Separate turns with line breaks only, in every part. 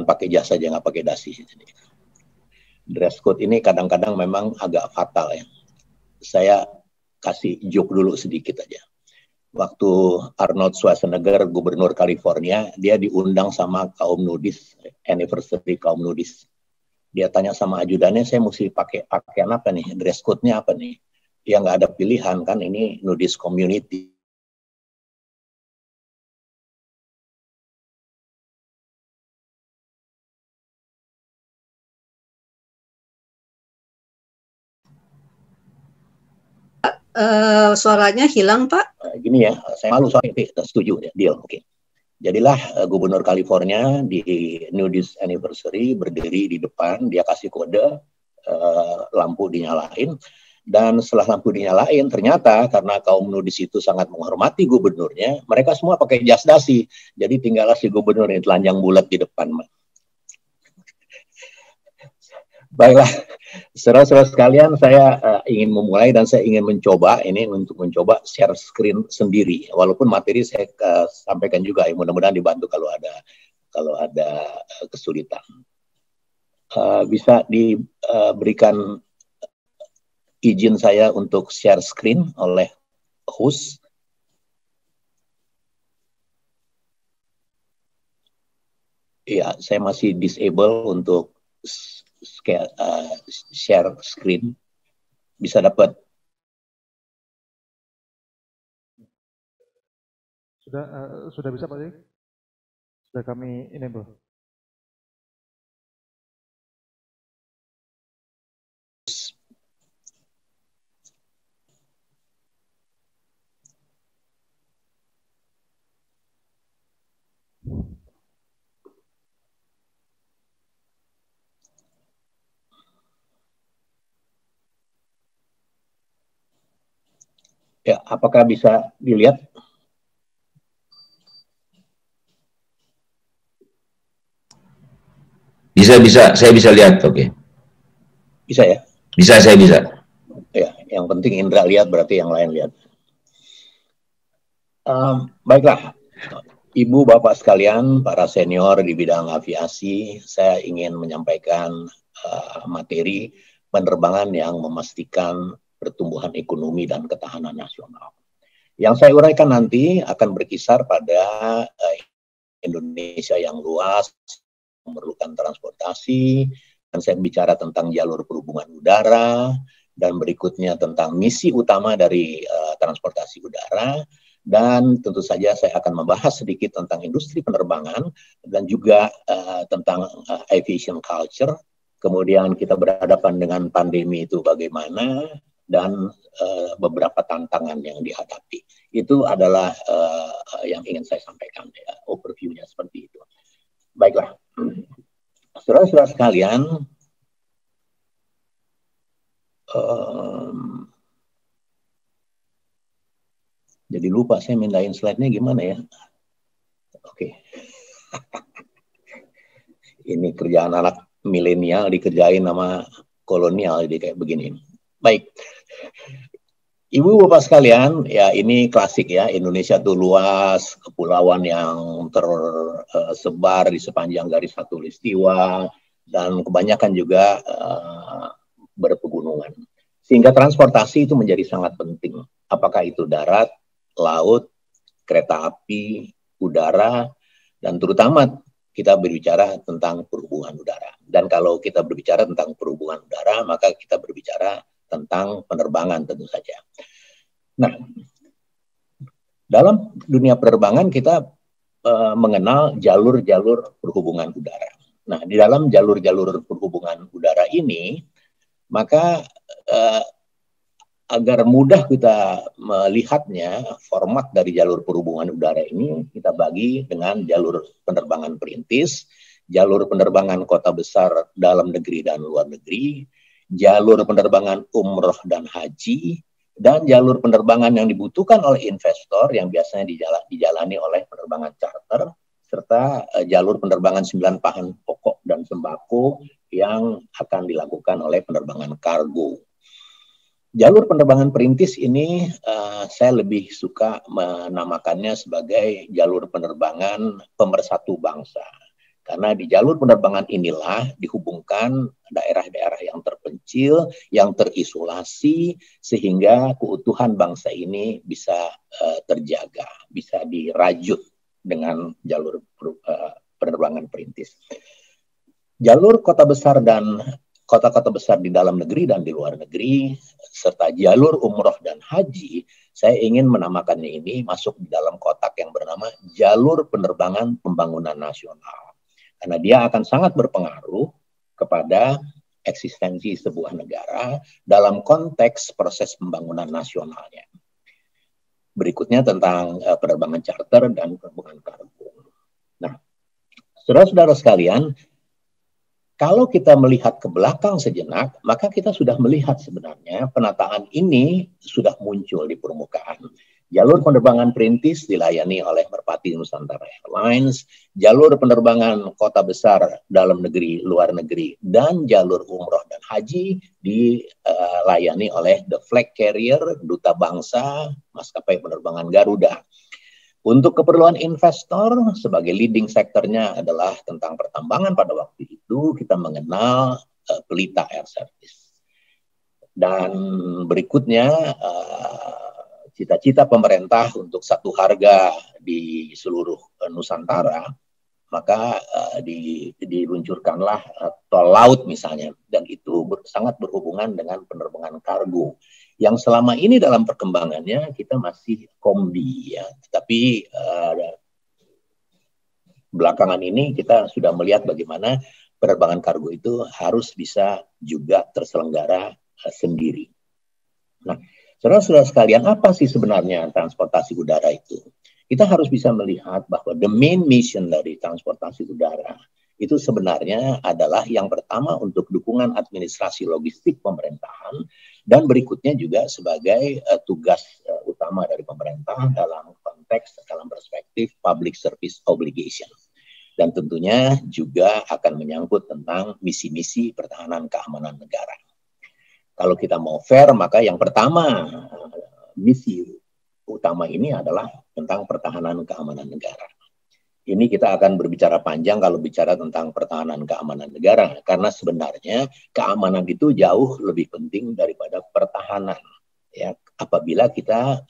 pakai jas saja, nggak pakai dasi. Dress code ini kadang-kadang memang agak fatal ya. Saya kasih joke dulu sedikit aja. Waktu Arnold Schwarzenegger, gubernur California, dia diundang sama kaum nudis, anniversary kaum nudis. Dia tanya sama ajudannya, saya mesti pakai pakaian apa nih, dress code-nya apa nih? Ya nggak ada pilihan kan, ini nudis community.
Suaranya hilang, Pak.
Gini ya, saya malu soalnya, setuju ya, deal, oke. Jadilah gubernur California di nudist anniversary berdiri di depan, dia kasih kode, lampu dinyalain, dan setelah lampu dinyalain, ternyata karena kaum nudis itu sangat menghormati gubernurnya, mereka semua pakai jas dasi, jadi tinggallah si gubernur yang telanjang bulat di depan. Baiklah, saudara-saudara sekalian, saya ingin memulai dan saya ingin mencoba ini untuk mencoba share screen sendiri. Walaupun materi saya sampaikan juga, ya, mudah-mudahan dibantu kalau ada kesulitan. Bisa diberikan izin saya untuk share screen oleh host. Ya, saya masih disable untuk share screen. Bisa dapat.
Sudah bisa Pak Dik? Sudah kami enable.
Ya, apakah bisa dilihat?
Bisa, saya bisa lihat, oke.
Bisa ya?
Bisa, saya bisa.
Ya, yang penting Indra lihat, berarti yang lain lihat. Baiklah, Ibu, Bapak sekalian, para senior di bidang aviasi, saya ingin menyampaikan materi penerbangan yang memastikan pertumbuhan ekonomi dan ketahanan nasional. Yang saya uraikan nanti akan berkisar pada Indonesia yang luas, memerlukan transportasi, dan saya bicara tentang jalur perhubungan udara, dan berikutnya tentang misi utama dari transportasi udara, dan tentu saja saya akan membahas sedikit tentang industri penerbangan, dan juga tentang aviation culture. Kemudian kita berhadapan dengan pandemi itu bagaimana, dan beberapa tantangan yang dihadapi. Itu adalah yang ingin saya sampaikan, ya, overview-nya seperti itu. Baiklah, saudara-saudara sekalian, jadi lupa saya mindahin slide-nya gimana ya. Oke. Ini kerjaan anak milenial dikerjain sama kolonial, jadi kayak begini. Baik. Ibu bapak sekalian, ya ini klasik ya, Indonesia itu luas, kepulauan yang tersebar di sepanjang garis khatulistiwa, dan kebanyakan juga berpegunungan. Sehingga transportasi itu menjadi sangat penting. Apakah itu darat, laut, kereta api, udara, dan terutama kita berbicara tentang perhubungan udara. Dan kalau kita berbicara tentang perhubungan udara, maka kita berbicara tentang penerbangan tentu saja. Nah, dalam dunia penerbangan kita mengenal jalur-jalur perhubungan udara. Nah, di dalam jalur-jalur perhubungan udara ini, maka agar mudah kita melihatnya, format dari jalur perhubungan udara ini kita bagi dengan jalur penerbangan perintis, jalur penerbangan kota besar dalam negeri dan luar negeri, jalur penerbangan umroh dan haji, dan jalur penerbangan yang dibutuhkan oleh investor yang biasanya dijalani oleh penerbangan charter, serta jalur penerbangan 9 bahan pokok dan sembako yang akan dilakukan oleh penerbangan kargo. Jalur penerbangan perintis ini saya lebih suka menamakannya sebagai jalur penerbangan pemersatu bangsa. Karena di jalur penerbangan inilah dihubungkan daerah-daerah yang terpencil, yang terisolasi, sehingga keutuhan bangsa ini bisa terjaga, bisa dirajut dengan jalur penerbangan perintis. Jalur kota besar dan kota-kota besar di dalam negeri dan di luar negeri, serta jalur umroh dan haji, saya ingin menamakannya ini masuk di dalam kotak yang bernama jalur penerbangan pembangunan nasional. Karena dia akan sangat berpengaruh kepada eksistensi sebuah negara dalam konteks proses pembangunan nasionalnya. Berikutnya tentang penerbangan charter dan penerbangan kargo. Nah, saudara-saudara sekalian, kalau kita melihat ke belakang sejenak, maka kita sudah melihat sebenarnya penataan ini sudah muncul di permukaan. Jalur penerbangan perintis dilayani oleh Merpati Nusantara Airlines, jalur penerbangan kota besar dalam negeri, luar negeri, dan jalur umroh dan haji dilayani oleh The Flag Carrier, Duta Bangsa, maskapai penerbangan Garuda. Untuk keperluan investor, sebagai leading sektornya adalah tentang pertambangan pada waktu itu, kita mengenal Pelita Air Service. Dan berikutnya, cita-cita pemerintah untuk satu harga di seluruh Nusantara, maka diluncurkanlah tol laut misalnya, dan itu sangat berhubungan dengan penerbangan kargo. Yang selama ini dalam perkembangannya kita masih kombi ya, tetapi belakangan ini kita sudah melihat bagaimana penerbangan kargo itu harus bisa juga terselenggara sendiri. Nah, saudara-saudara sekalian, apa sih sebenarnya transportasi udara itu? Kita harus bisa melihat bahwa the main mission dari transportasi udara itu sebenarnya adalah yang pertama untuk dukungan administrasi logistik pemerintahan, dan berikutnya juga sebagai tugas utama dari pemerintah dalam konteks, dalam perspektif public service obligation. Dan tentunya juga akan menyangkut tentang misi-misi pertahanan keamanan negara. Kalau kita mau fair, maka yang pertama misi utama ini adalah tentang pertahanan keamanan negara. Ini kita akan berbicara panjang kalau bicara tentang pertahanan keamanan negara, karena sebenarnya keamanan itu jauh lebih penting daripada pertahanan. Ya, apabila kita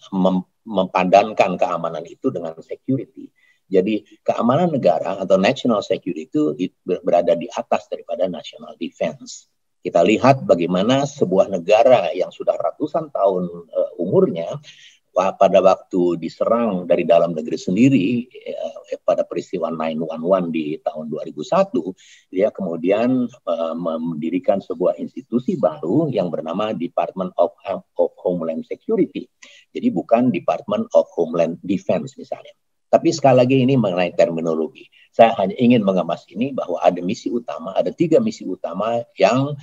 mempadankan keamanan itu dengan security. Jadi keamanan negara atau national security itu berada di atas daripada national defense. Kita lihat bagaimana sebuah negara yang sudah ratusan tahun umurnya, pada waktu diserang dari dalam negeri sendiri, pada peristiwa 9/11 di tahun 2001, dia kemudian mendirikan sebuah institusi baru yang bernama Department of Homeland Security. Jadi bukan Department of Homeland Defense misalnya. Tapi sekali lagi ini mengenai terminologi. Saya hanya ingin mengemas ini bahwa ada misi utama, ada 3 misi utama yang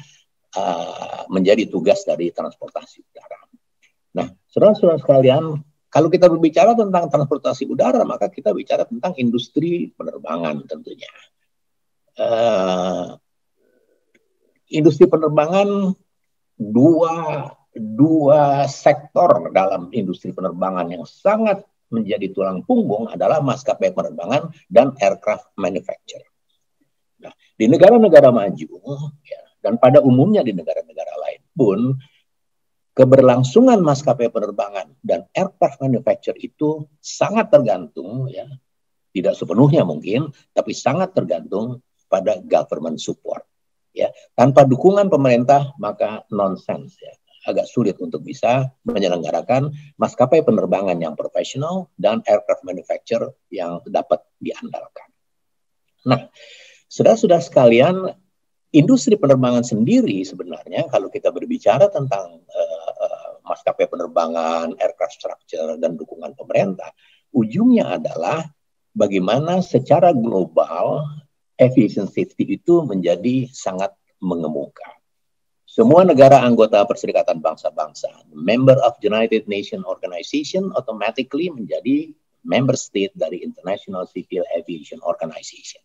menjadi tugas dari transportasi udara. Nah, saudara-saudara sekalian, kalau kita berbicara tentang transportasi udara, maka kita bicara tentang industri penerbangan tentunya. Industri penerbangan, dua sektor dalam industri penerbangan yang sangat menjadi tulang punggung adalah maskapai penerbangan dan aircraft manufacturer. Nah, di negara-negara maju, ya, dan pada umumnya di negara-negara lain pun, keberlangsungan maskapai penerbangan dan aircraft manufacturer itu sangat tergantung, ya, tidak sepenuhnya mungkin, tapi sangat tergantung pada government support. Ya, tanpa dukungan pemerintah maka nonsense, ya, agak sulit untuk bisa menyelenggarakan maskapai penerbangan yang profesional dan aircraft manufacturer yang dapat diandalkan. Nah, saudara-saudara sekalian, industri penerbangan sendiri sebenarnya kalau kita berbicara tentang maskapai penerbangan, aircraft structure, dan dukungan pemerintah, ujungnya adalah bagaimana secara global aviation safety itu menjadi sangat mengemuka. Semua negara anggota Perserikatan Bangsa-Bangsa, member of United Nations Organization, automatically menjadi member state dari International Civil Aviation Organization.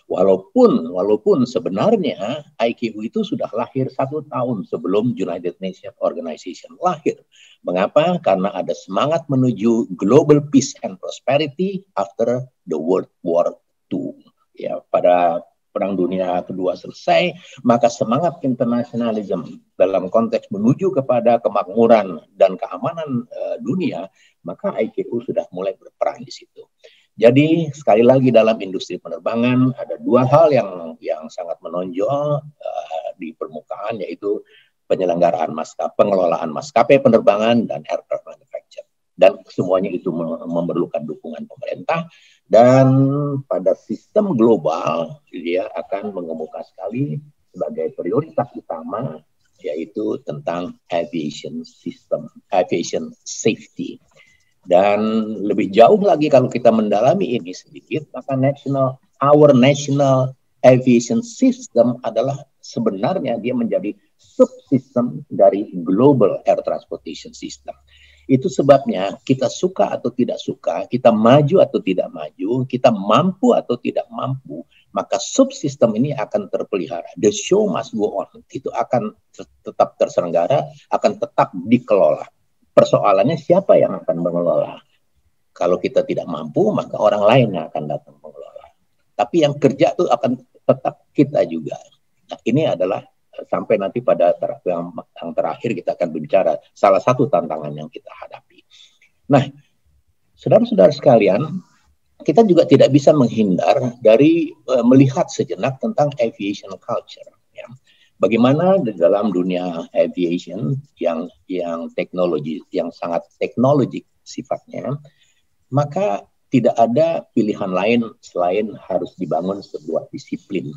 Walaupun sebenarnya ICAO itu sudah lahir 1 tahun sebelum United Nations Organization lahir. Mengapa? Karena ada semangat menuju global peace and prosperity after the World War II. ya pada Perang Dunia Kedua selesai, maka semangat internasionalisme dalam konteks menuju kepada kemakmuran dan keamanan dunia, maka ICAO sudah mulai berperan di situ. Jadi sekali lagi dalam industri penerbangan ada dua hal yang sangat menonjol di permukaan, yaitu penyelenggaraan pengelolaan maskapai penerbangan dan aircraft manufacture. Dan semuanya itu memerlukan dukungan pemerintah. Dan pada sistem global dia akan mengemuka sekali sebagai prioritas utama, yaitu tentang aviation system, aviation safety. Dan lebih jauh lagi kalau kita mendalami ini sedikit, maka our national aviation system adalah sebenarnya dia menjadi subsistem dari global air transportation system. Itu sebabnya kita suka atau tidak suka, kita maju atau tidak maju, kita mampu atau tidak mampu, maka subsistem ini akan terpelihara. The show must go on. Itu akan tetap terselenggara, akan tetap dikelola. Persoalannya siapa yang akan mengelola? Kalau kita tidak mampu, maka orang lain yang akan datang mengelola. Tapi yang kerja itu akan tetap kita juga. Nah, ini adalah sampai nanti pada yang terakhir kita akan berbicara salah satu tantangan yang kita hadapi. Nah, saudara-saudara sekalian, kita juga tidak bisa menghindar dari melihat sejenak tentang aviation culture. Ya. Bagaimana di dalam dunia aviation yang teknologi yang sangat teknologik sifatnya, maka tidak ada pilihan lain selain harus dibangun sebuah disiplin.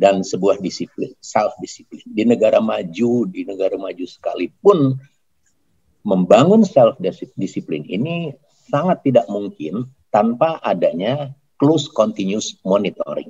Dan sebuah disiplin, self-disiplin. Di negara maju sekalipun, membangun self-disiplin ini sangat tidak mungkin tanpa adanya close continuous monitoring.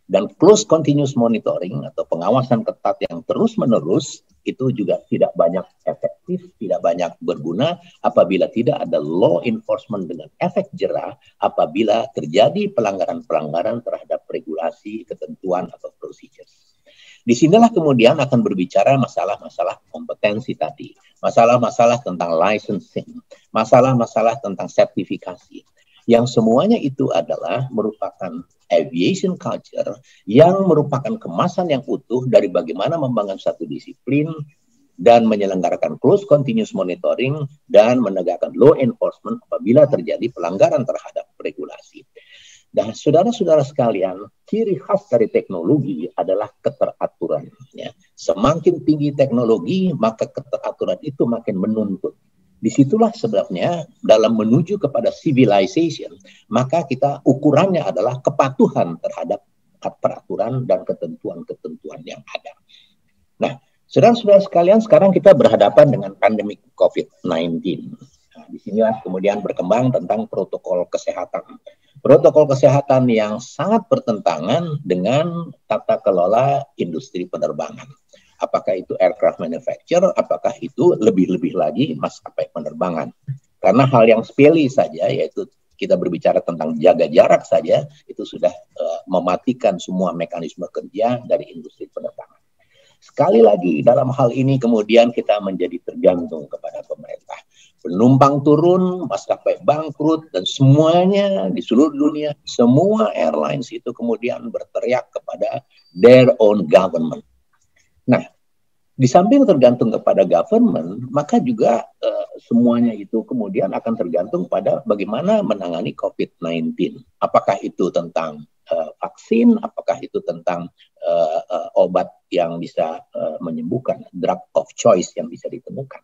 Dan close continuous monitoring atau pengawasan ketat yang terus-menerus itu juga tidak banyak efektif, tidak banyak berguna apabila tidak ada law enforcement dengan efek jera apabila terjadi pelanggaran-pelanggaran terhadap regulasi, ketentuan, atau procedures. Disinilah kemudian akan berbicara masalah-masalah kompetensi tadi, masalah-masalah tentang licensing, masalah-masalah tentang sertifikasi. Yang semuanya itu adalah merupakan aviation culture yang merupakan kemasan yang utuh dari bagaimana membangun satu disiplin dan menyelenggarakan close continuous monitoring dan menegakkan law enforcement apabila terjadi pelanggaran terhadap regulasi. Dan saudara-saudara sekalian, ciri khas dari teknologi adalah keteraturan. Ya. Semakin tinggi teknologi, maka keteraturan itu makin menuntut. Disitulah sebabnya dalam menuju kepada civilization, maka kita ukurannya adalah kepatuhan terhadap peraturan dan ketentuan-ketentuan yang ada. Nah, saudara-saudara sekalian, sekarang kita berhadapan dengan pandemi COVID-19. Nah, disinilah kemudian berkembang tentang protokol kesehatan. Protokol kesehatan yang sangat bertentangan dengan tata kelola industri penerbangan. Apakah itu aircraft manufacturer, apakah itu lebih-lebih lagi maskapai penerbangan. Karena hal yang sepele saja, yaitu kita berbicara tentang jaga jarak saja, itu sudah mematikan semua mekanisme kerja dari industri penerbangan. Sekali lagi, dalam hal ini kemudian kita menjadi tergantung kepada pemerintah. Penumpang turun, maskapai bangkrut, dan semuanya di seluruh dunia, semua airlines itu kemudian berteriak kepada their own government. Nah, di samping tergantung kepada government, maka juga semuanya itu kemudian akan tergantung pada bagaimana menangani COVID-19. Apakah itu tentang vaksin, apakah itu tentang obat yang bisa menyembuhkan, drug of choice yang bisa ditemukan.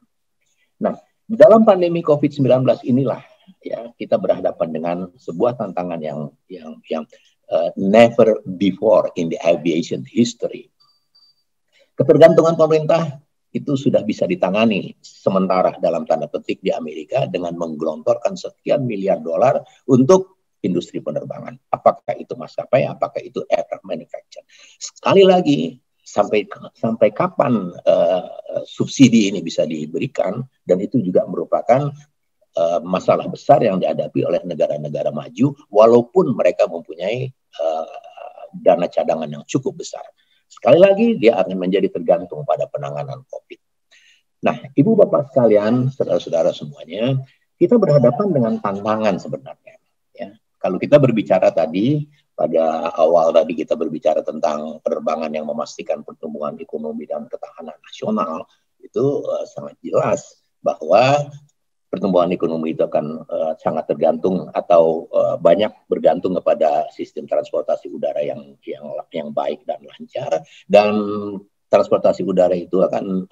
Nah, di dalam pandemi COVID-19 inilah ya kita berhadapan dengan sebuah tantangan yang never before in the aviation history. Ketergantungan pemerintah itu sudah bisa ditangani sementara dalam tanda petik di Amerika dengan menggelontorkan sekian miliar dolar untuk industri penerbangan. Apakah itu maskapai, apakah itu aircraft manufacturer. Sekali lagi, sampai kapan subsidi ini bisa diberikan, dan itu juga merupakan masalah besar yang dihadapi oleh negara-negara maju, walaupun mereka mempunyai dana cadangan yang cukup besar. Sekali lagi, dia akan menjadi tergantung pada penanganan COVID. Nah, Ibu Bapak sekalian, saudara-saudara semuanya, kita berhadapan dengan tantangan sebenarnya. Ya. Kalau kita berbicara tadi pada awal tadi kita berbicara tentang penerbangan yang memastikan pertumbuhan ekonomi dan ketahanan nasional, itu sangat jelas bahwa pertumbuhan ekonomi itu akan sangat tergantung atau banyak bergantung kepada sistem transportasi udara yang baik dan lancar, dan transportasi udara itu akan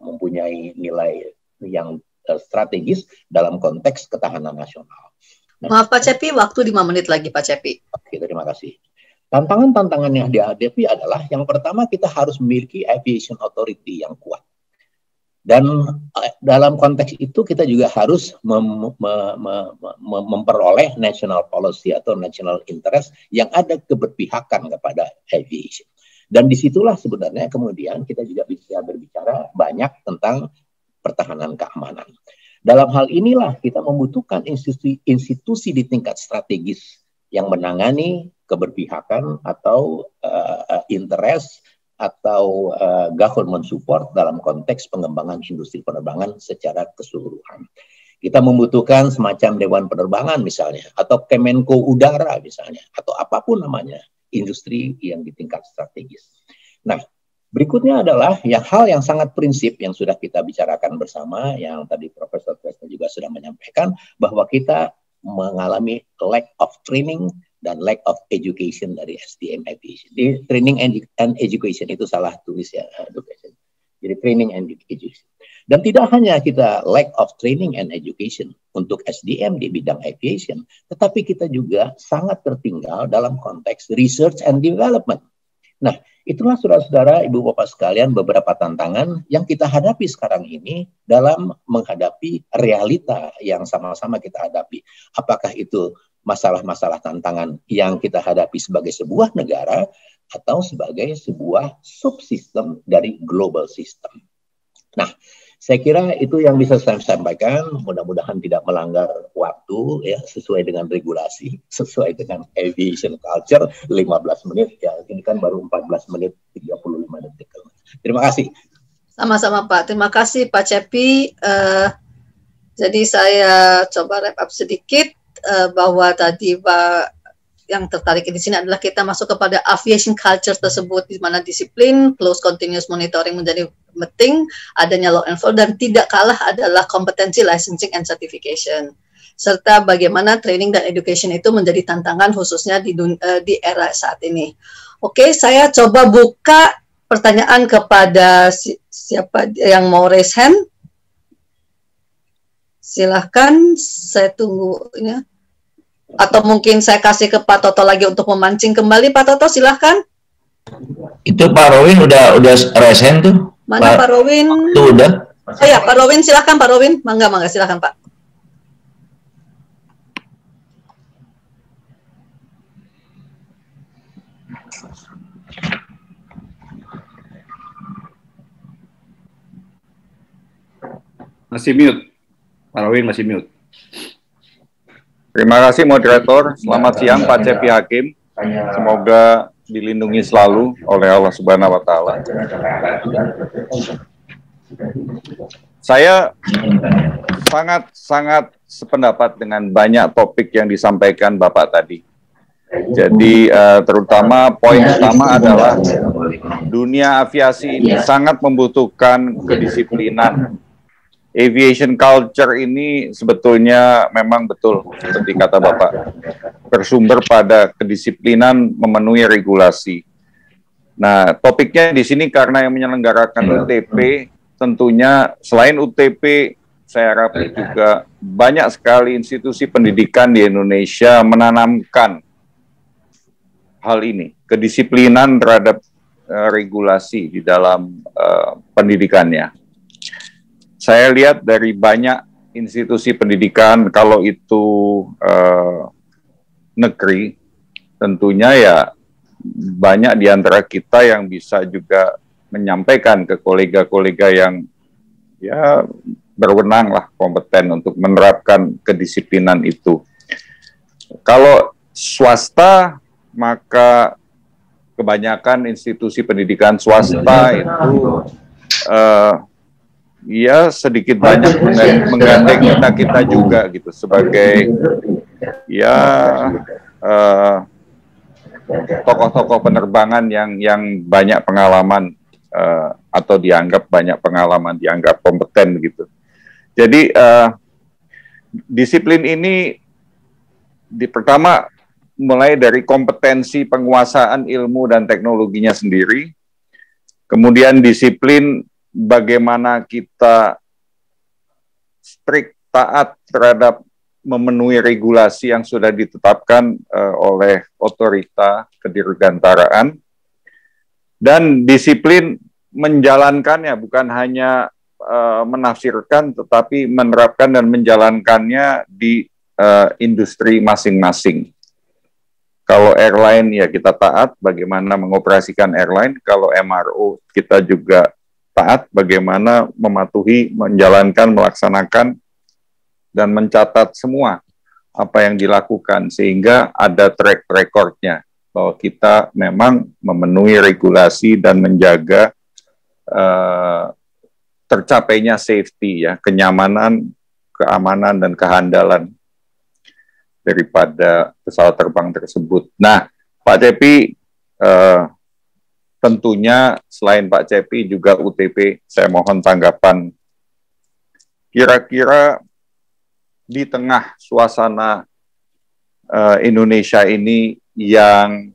mempunyai nilai yang strategis dalam konteks ketahanan nasional. Nah,
Maaf Pak Cepi, waktu 5 menit lagi Pak Cepi.
Oke, terima kasih. Tantangan-tantangan yang dihadapi adalah yang pertama, kita harus memiliki aviation authority yang kuat. Dan dalam konteks itu kita juga harus memperoleh national policy atau national interest yang ada keberpihakan kepada aviation. Dan disitulah sebenarnya kemudian kita juga bisa berbicara banyak tentang pertahanan keamanan. Dalam hal inilah kita membutuhkan institusi di tingkat strategis yang menangani keberpihakan atau interest atau government support dalam konteks pengembangan industri penerbangan secara keseluruhan. Kita membutuhkan semacam Dewan Penerbangan misalnya, atau Kemenko Udara misalnya, atau apapun namanya, industri yang di tingkat strategis. Nah, berikutnya adalah hal yang sangat prinsip yang sudah kita bicarakan bersama, yang tadi Profesor Tresna juga sudah menyampaikan, bahwa kita mengalami lack of training dan lack of education dari SDM Aviation. Di training and education itu salah tulis ya, jadi training and education. Dan tidak hanya kita lack of training and education untuk SDM di bidang aviation, tetapi kita juga sangat tertinggal dalam konteks research and development. Nah, itulah saudara-saudara, ibu bapak sekalian, beberapa tantangan yang kita hadapi sekarang ini dalam menghadapi realita yang sama-sama kita hadapi. Apakah itu masalah-masalah tantangan yang kita hadapi sebagai sebuah negara atau sebagai sebuah subsistem dari global system. Nah, saya kira itu yang bisa saya sampaikan. Mudah-mudahan tidak melanggar waktu, ya, sesuai dengan regulasi, sesuai dengan aviation culture. 15 menit, ya, ini kan baru 14 menit 35 detik. Terima kasih.
Sama-sama Pak, terima kasih Pak Cepi. Jadi saya coba wrap up sedikit bahwa tadi Pak yang tertarik di sini adalah kita masuk kepada aviation culture tersebut, di mana disiplin, close continuous monitoring menjadi penting, adanya law enforcement, dan tidak kalah adalah kompetensi licensing and certification, serta bagaimana training dan education itu menjadi tantangan khususnya di era saat ini. Oke, saya coba buka pertanyaan kepada siapa yang mau raise hand. Silahkan, saya tunggu ini. Atau mungkin saya kasih ke Pak Toto lagi untuk memancing kembali. Pak Toto, silahkan.
Itu Pak Rowin udah raise hand tuh.
Mana Pak Rowin?
Itu udah.
Oh ya, Pak Rowin, silahkan Pak Rowin. Mangga, silahkan Pak.
Masih mute. Pak Rowin masih mute.
Terima kasih moderator. Selamat siang Pak Cepi Hakim. Semoga dilindungi selalu oleh Allah Subhanahu wa taala. Saya sangat sependapat dengan banyak topik yang disampaikan Bapak tadi. Jadi terutama poin utama adalah dunia aviasi ini sangat membutuhkan kedisiplinan. Aviation culture ini sebetulnya memang betul seperti kata Bapak, bersumber pada kedisiplinan memenuhi regulasi. Nah, topiknya di sini karena yang menyelenggarakan UTP, tentunya selain UTP, saya harap juga banyak sekali institusi pendidikan di Indonesia menanamkan hal ini, kedisiplinan terhadap regulasi di dalam pendidikannya. Saya lihat dari banyak institusi pendidikan, kalau itu negeri, tentunya ya banyak di antara kita yang bisa juga menyampaikan ke kolega-kolega yang ya berwenang lah, kompeten untuk menerapkan kedisiplinan itu. Kalau swasta, maka kebanyakan institusi pendidikan swasta itu ya sedikit banyak menggandeng kita juga gitu sebagai ya tokoh-tokoh penerbangan yang banyak pengalaman atau dianggap banyak pengalaman, dianggap kompeten gitu. Jadi disiplin ini pertama mulai dari kompetensi penguasaan ilmu dan teknologinya sendiri, kemudian disiplin bagaimana kita strict taat terhadap memenuhi regulasi yang sudah ditetapkan oleh otorita kedirgantaraan, dan disiplin menjalankannya, bukan hanya menafsirkan, tetapi menerapkan dan menjalankannya di industri masing-masing. Kalau airline ya kita taat bagaimana mengoperasikan airline, kalau MRO kita juga taat bagaimana mematuhi, menjalankan, melaksanakan, dan mencatat semua apa yang dilakukan, sehingga ada track recordnya bahwa kita memang memenuhi regulasi dan menjaga tercapainya safety, ya, kenyamanan, keamanan, dan kehandalan daripada pesawat terbang tersebut. Nah, Pak Cepi, tentunya selain Pak Cepi juga UTP, saya mohon tanggapan. Kira-kira di tengah suasana Indonesia ini yang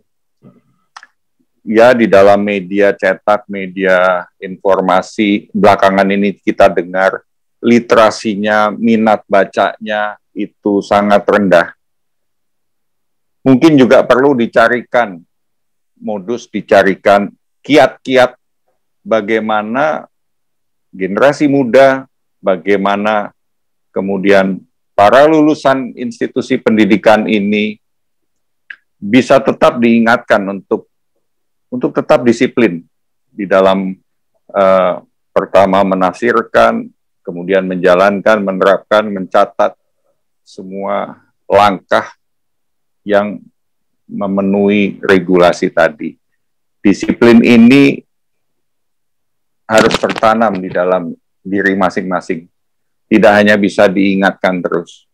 ya di dalam media cetak, media informasi, belakangan ini kita dengar literasinya, minat bacanya itu sangat rendah. Mungkin juga perlu dicarikan kiat-kiat bagaimana generasi muda, bagaimana kemudian para lulusan institusi pendidikan ini bisa tetap diingatkan untuk tetap disiplin di dalam pertama menafsirkan, kemudian menjalankan, menerapkan, mencatat semua langkah yang memenuhi regulasi tadi. Disiplin ini harus tertanam di dalam diri masing-masing. Tidak hanya bisa diingatkan terus.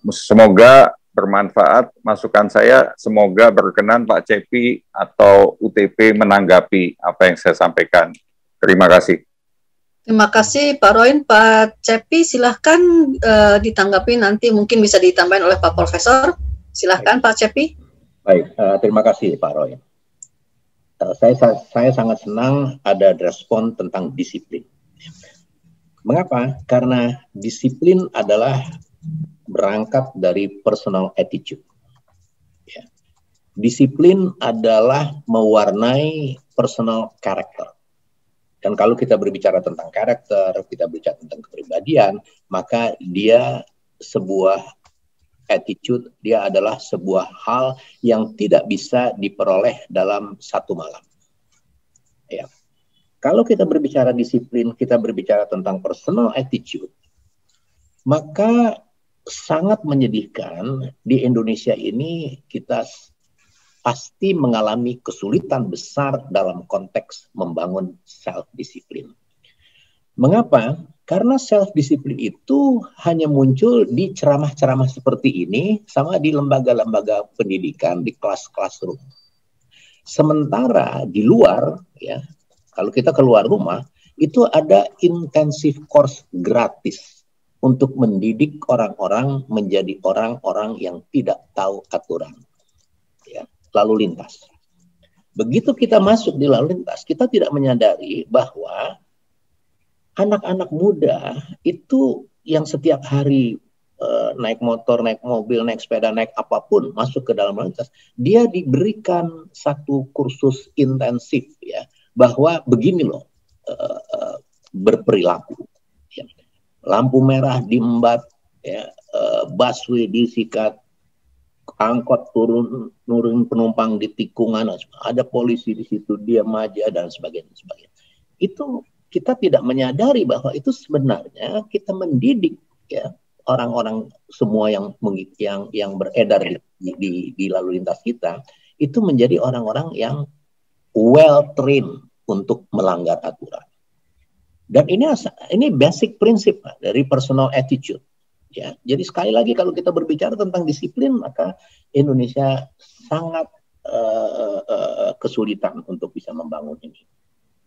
Semoga bermanfaat masukan saya, semoga berkenan Pak Cepi atau UTP menanggapi apa yang saya sampaikan. Terima kasih.
Terima kasih Pak Roin. Pak Cepi silahkan ditanggapi, nanti mungkin bisa ditambahin oleh Pak Profesor. Silahkan Pak Cepi.
Baik, terima kasih Pak Roin. Saya sangat senang ada respon tentang disiplin. Mengapa? Karena disiplin adalah berangkat dari personal attitude. Ya. Disiplin adalah mewarnai personal character. Dan kalau kita berbicara tentang karakter, kita berbicara tentang kepribadian, maka dia sebuah attitude, dia adalah sebuah hal yang tidak bisa diperoleh dalam satu malam. Ya. Kalau kita berbicara disiplin, kita berbicara tentang personal attitude, maka sangat menyedihkan di Indonesia ini kita pasti mengalami kesulitan besar dalam konteks membangun self-disiplin. Mengapa? Karena self-disiplin itu hanya muncul di ceramah-ceramah seperti ini sama di lembaga-lembaga pendidikan, di kelas-kelas rumah. Sementara di luar, ya, kalau kita keluar rumah, itu ada intensive course gratis untuk mendidik orang-orang menjadi orang-orang yang tidak tahu aturan, ya, lalu lintas. Begitu kita masuk di lalu lintas, kita tidak menyadari bahwa anak-anak muda itu yang setiap hari naik motor, naik mobil, naik sepeda, naik apapun, masuk ke dalam lalu lintas, dia diberikan satu kursus intensif, ya, bahwa begini loh berperilaku. Ya. Lampu merah diembat, ya, busway disikat, angkot turun penumpang di tikungan, ada polisi di situ, dia aja dan sebagainya. Itu kita tidak menyadari bahwa itu sebenarnya kita mendidik, ya, orang-orang semua yang beredar di lalu lintas kita itu menjadi orang-orang yang well trained untuk melanggar aturan. Dan ini basic prinsip dari personal attitude. Ya, jadi sekali lagi kalau kita berbicara tentang disiplin, maka Indonesia sangat kesulitan untuk bisa membangun ini.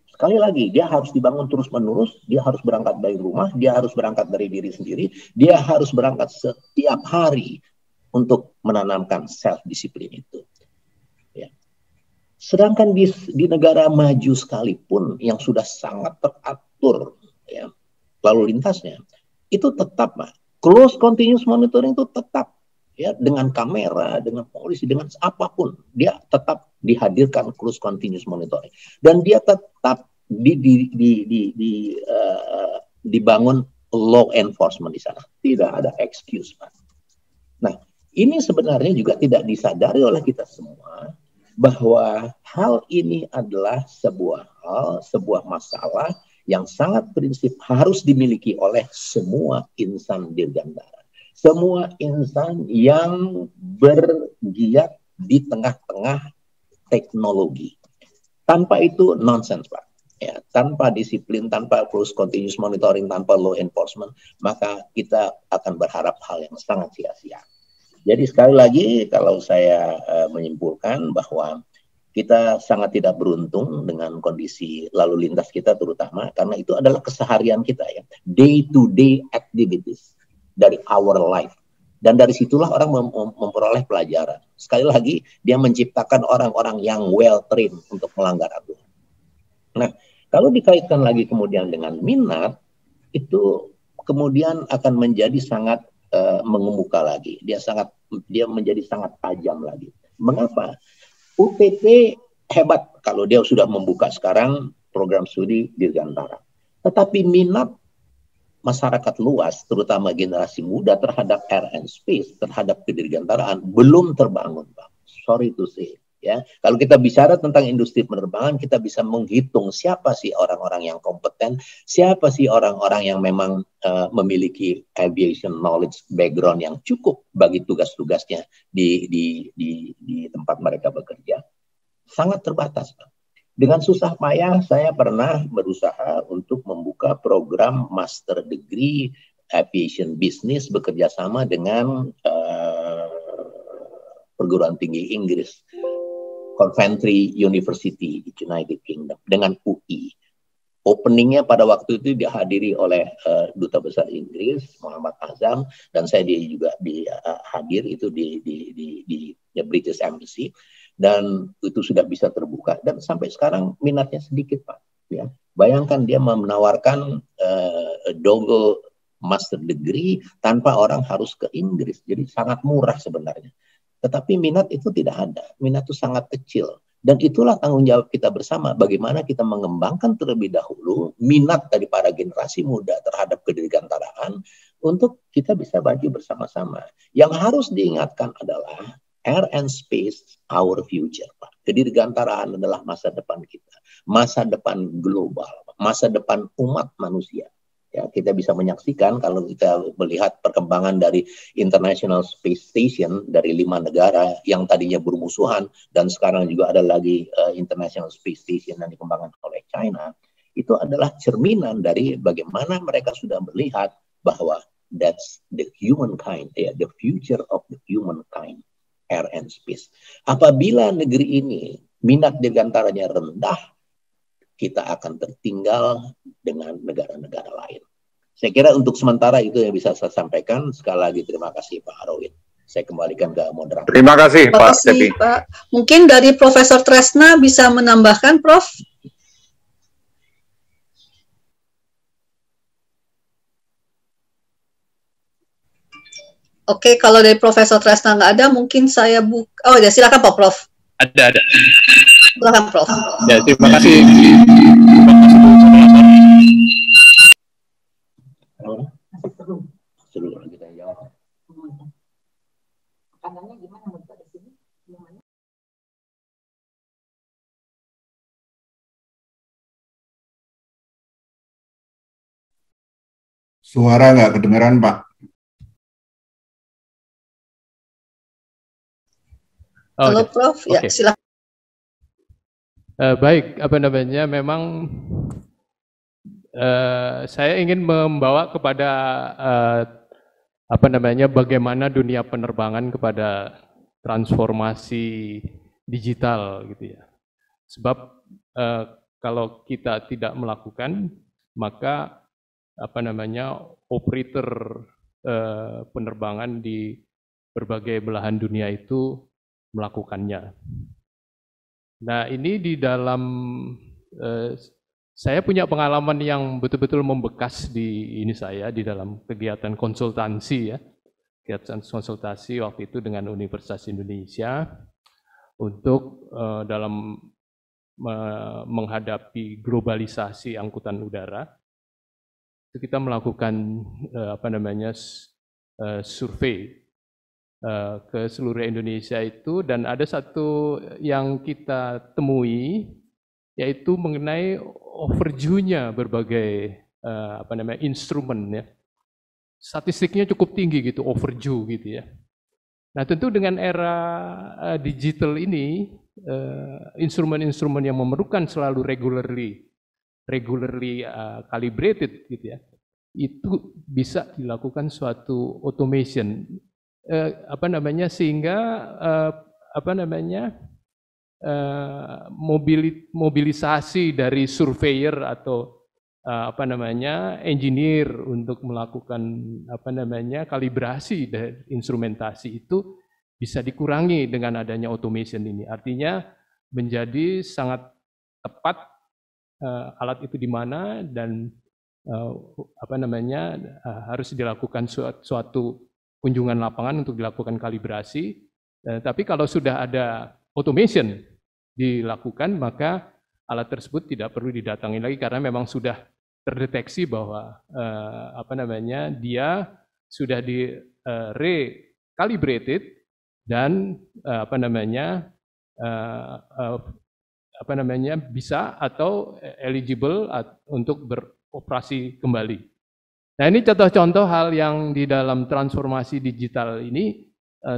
Sekali lagi, dia harus dibangun terus-menerus, dia harus berangkat dari rumah, dia harus berangkat dari diri sendiri, dia harus berangkat setiap hari untuk menanamkan self-disiplin itu. Ya. Sedangkan di negara maju sekalipun yang sudah sangat teratur ya, lalu lintasnya, itu tetap, close continuous monitoring itu tetap. Ya, dengan kamera, dengan polisi, dengan apapun, dia tetap dihadirkan close continuous monitoring, dan dia tetap dibangun law enforcement di sana. Tidak ada excuse, Pak. Nah, ini sebenarnya juga tidak disadari oleh kita semua bahwa hal ini adalah sebuah masalah yang sangat prinsip harus dimiliki oleh semua insan dirgantara. Semua insan yang bergiat di tengah-tengah teknologi. Tanpa itu nonsense, Pak. Ya, tanpa disiplin, tanpa close continuous monitoring, tanpa law enforcement, maka kita akan berharap hal yang sangat sia-sia. Jadi sekali lagi kalau saya menyimpulkan bahwa kita sangat tidak beruntung dengan kondisi lalu lintas kita terutama, karena itu adalah keseharian kita ya, day-to-day activities dari our life. Dan dari situlah orang memperoleh pelajaran. Sekali lagi, dia menciptakan orang-orang yang well-trained untuk melanggar aturan. Nah, kalau dikaitkan lagi kemudian dengan minat, itu kemudian akan menjadi sangat mengemuka lagi. Dia menjadi sangat tajam lagi. Mengapa? UPT hebat kalau dia sudah membuka sekarang program studi dirgantara. Tetapi minat masyarakat luas, terutama generasi muda terhadap air and space, terhadap kedirgantaraan, belum terbangun, Pak. Sorry to say. Ya, kalau kita bicara tentang industri penerbangan, kita bisa menghitung siapa sih orang-orang yang kompeten, siapa sih orang-orang yang memang memiliki aviation knowledge background yang cukup bagi tugas-tugasnya di tempat mereka bekerja. Sangat terbatas, Pak. Dengan susah payah saya pernah berusaha untuk membuka program master degree aviation business bekerjasama dengan perguruan tinggi Inggris, Coventry University di United Kingdom, dengan UI. Openingnya pada waktu itu dihadiri oleh Duta Besar Inggris, Muhammad Azam, dan saya juga hadir itu di British Embassy, dan itu sudah bisa terbuka, dan sampai sekarang minatnya sedikit, Pak. Ya. Bayangkan dia menawarkan double master degree tanpa orang harus ke Inggris, jadi sangat murah sebenarnya. Tetapi minat itu tidak ada, minat itu sangat kecil. Dan itulah tanggung jawab kita bersama, bagaimana kita mengembangkan terlebih dahulu minat dari para generasi muda terhadap kedirgantaraan untuk kita bisa maju bersama-sama. Yang harus diingatkan adalah air and space, our future, Pak. Kedirgantaraan adalah masa depan kita, masa depan global, masa depan umat manusia. Ya, kita bisa menyaksikan kalau kita melihat perkembangan dari International Space Station dari 5 negara yang tadinya bermusuhan, dan sekarang juga ada lagi International Space Station yang dikembangkan oleh China. Itu adalah cerminan dari bagaimana mereka sudah melihat bahwa that's the humankind, ya, the future of the humankind, air and space. Apabila negeri ini minat dirgantaranya rendah, kita akan tertinggal dengan negara-negara lain. Saya kira untuk sementara itu yang bisa saya sampaikan. Sekali lagi terima kasih Pak Arwin. Saya kembalikan ke moderator.
Terima kasih Pak Cepi.
Pak. Mungkin dari Profesor Tresna bisa menambahkan, Prof. Oke, kalau dari Profesor Tresna nggak ada, mungkin saya buka. Oh ya, silakan Pak Prof.
Ada.
Silakan Prof.
Ya, terima kasih.
Kita jawab.
Suara nggak kedengeran, Pak.
Halo Prof, ya
Okay.
silakan.
Baik, apa namanya, memang saya ingin membawa kepada bagaimana dunia penerbangan kepada transformasi digital gitu ya. Sebab kalau kita tidak melakukan, maka operator penerbangan di berbagai belahan dunia itu melakukannya. Nah, ini di dalam saya punya pengalaman yang betul-betul membekas di saya di dalam kegiatan konsultansi ya. Kegiatan konsultasi waktu itu dengan Universitas Indonesia untuk dalam menghadapi globalisasi angkutan udara. Itu kita melakukan survei ke seluruh Indonesia itu, dan ada satu yang kita temui yaitu mengenai overview-nya berbagai instrumen ya. Statistiknya cukup tinggi gitu, overview gitu ya. Nah, tentu dengan era digital ini instrumen-instrumen yang memerlukan selalu regularly calibrated gitu ya, itu bisa dilakukan suatu automation sehingga mobilisasi dari surveyor atau engineer untuk melakukan kalibrasi dari instrumentasi itu bisa dikurangi dengan adanya automation ini. Artinya menjadi sangat tepat alat itu di mana dan harus dilakukan suatu kunjungan lapangan untuk dilakukan kalibrasi. Tapi kalau sudah ada automation dilakukan, maka alat tersebut tidak perlu didatangi lagi karena memang sudah terdeteksi bahwa dia sudah di recalibrated dan bisa atau eligible untuk beroperasi kembali. Nah, ini contoh-contoh hal yang di dalam transformasi digital ini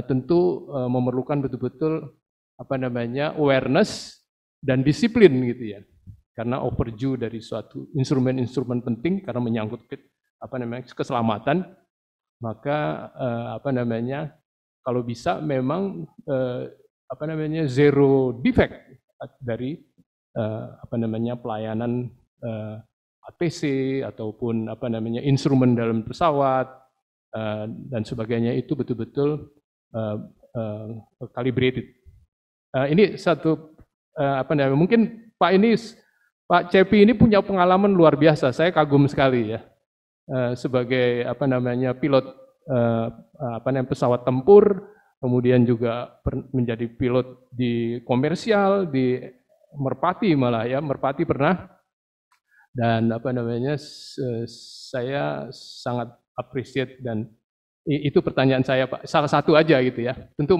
tentu memerlukan betul-betul awareness dan disiplin gitu ya. Karena overview dari suatu instrumen-instrumen penting karena menyangkut keselamatan, maka kalau bisa memang zero defect dari pelayanan ATC ataupun instrumen dalam pesawat dan sebagainya itu betul-betul calibrated. Ini satu mungkin Pak Cepi ini punya pengalaman luar biasa. Saya kagum sekali ya sebagai pilot pesawat tempur, kemudian juga menjadi pilot di komersial di Merpati malah ya, Merpati pernah. Dan saya sangat appreciate dan itu pertanyaan saya Pak, salah satu aja gitu ya. Tentu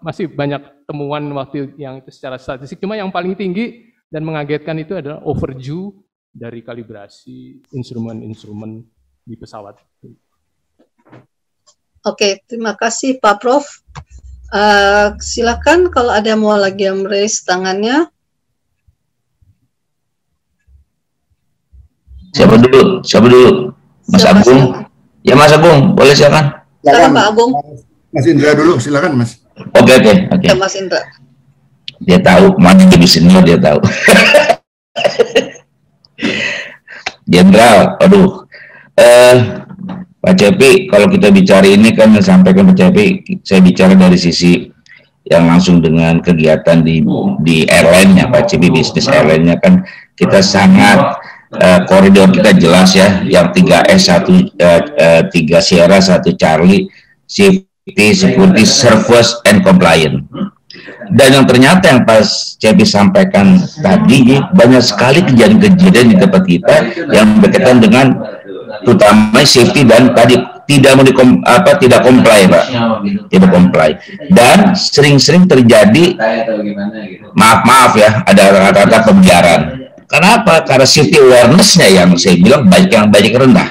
masih banyak temuan waktu yang itu secara statistik, cuma yang paling tinggi dan mengagetkan itu adalah overview dari kalibrasi instrumen-instrumen di pesawat.
Oke, terima kasih Pak Prof. Silakan kalau ada mau lagi yang raise tangannya.
Siapa dulu? Mas Agung. Ya Mas Agung, boleh silakan.
Silakan Pak Agung.
Mas Indra dulu, silakan Mas.
Oke.
Ya, Mas Indra.
Dia tahu, mana jadi senior dia tahu. Jenderal, aduh. Pak Cepi, kalau kita bicara ini kan sampaikan Pak Cepi, saya bicara dari sisi yang langsung dengan kegiatan di airline-nya, Pak Cepi, bisnis airline-nya kan kita sangat koridor kita jelas ya, yang 3S, 3 Sierra, 1 Charlie, safety, security, service, and compliant. Dan yang ternyata yang Pak Cepi sampaikan tadi, banyak sekali kejadian-kejadian di tempat kita yang berkaitan dengan terutama safety dan tadi tidak comply Pak, tidak comply. Dan sering-sering terjadi, maaf ya, ada kata-kata pembiaran. Kenapa? Karena safety awareness-nya yang saya bilang banyak rendah.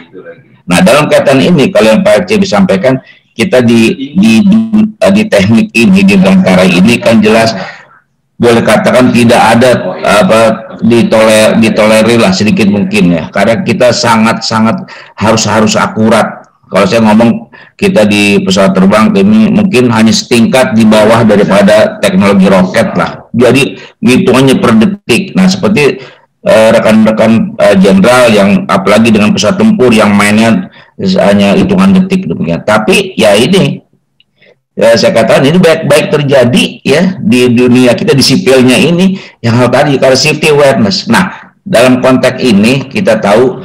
Nah, dalam kaitan ini kalau yang Pak Cepi sampaikan, kita di teknik ini, di bangkara ini kan jelas boleh katakan tidak ada ditolerir lah sedikit mungkin ya, karena kita sangat harus akurat Kalau saya ngomong kita di pesawat terbang ini mungkin hanya setingkat di bawah daripada teknologi roket lah. Jadi hitungannya per detik. Nah seperti rekan-rekan jenderal yang apalagi dengan pesawat tempur yang mainnya hanya hitungan detik demikian. Tapi ya ini saya katakan ini baik-baik terjadi ya di dunia kita di sipilnya ini yang hal tadi kalau safety awareness. Nah dalam konteks ini kita tahu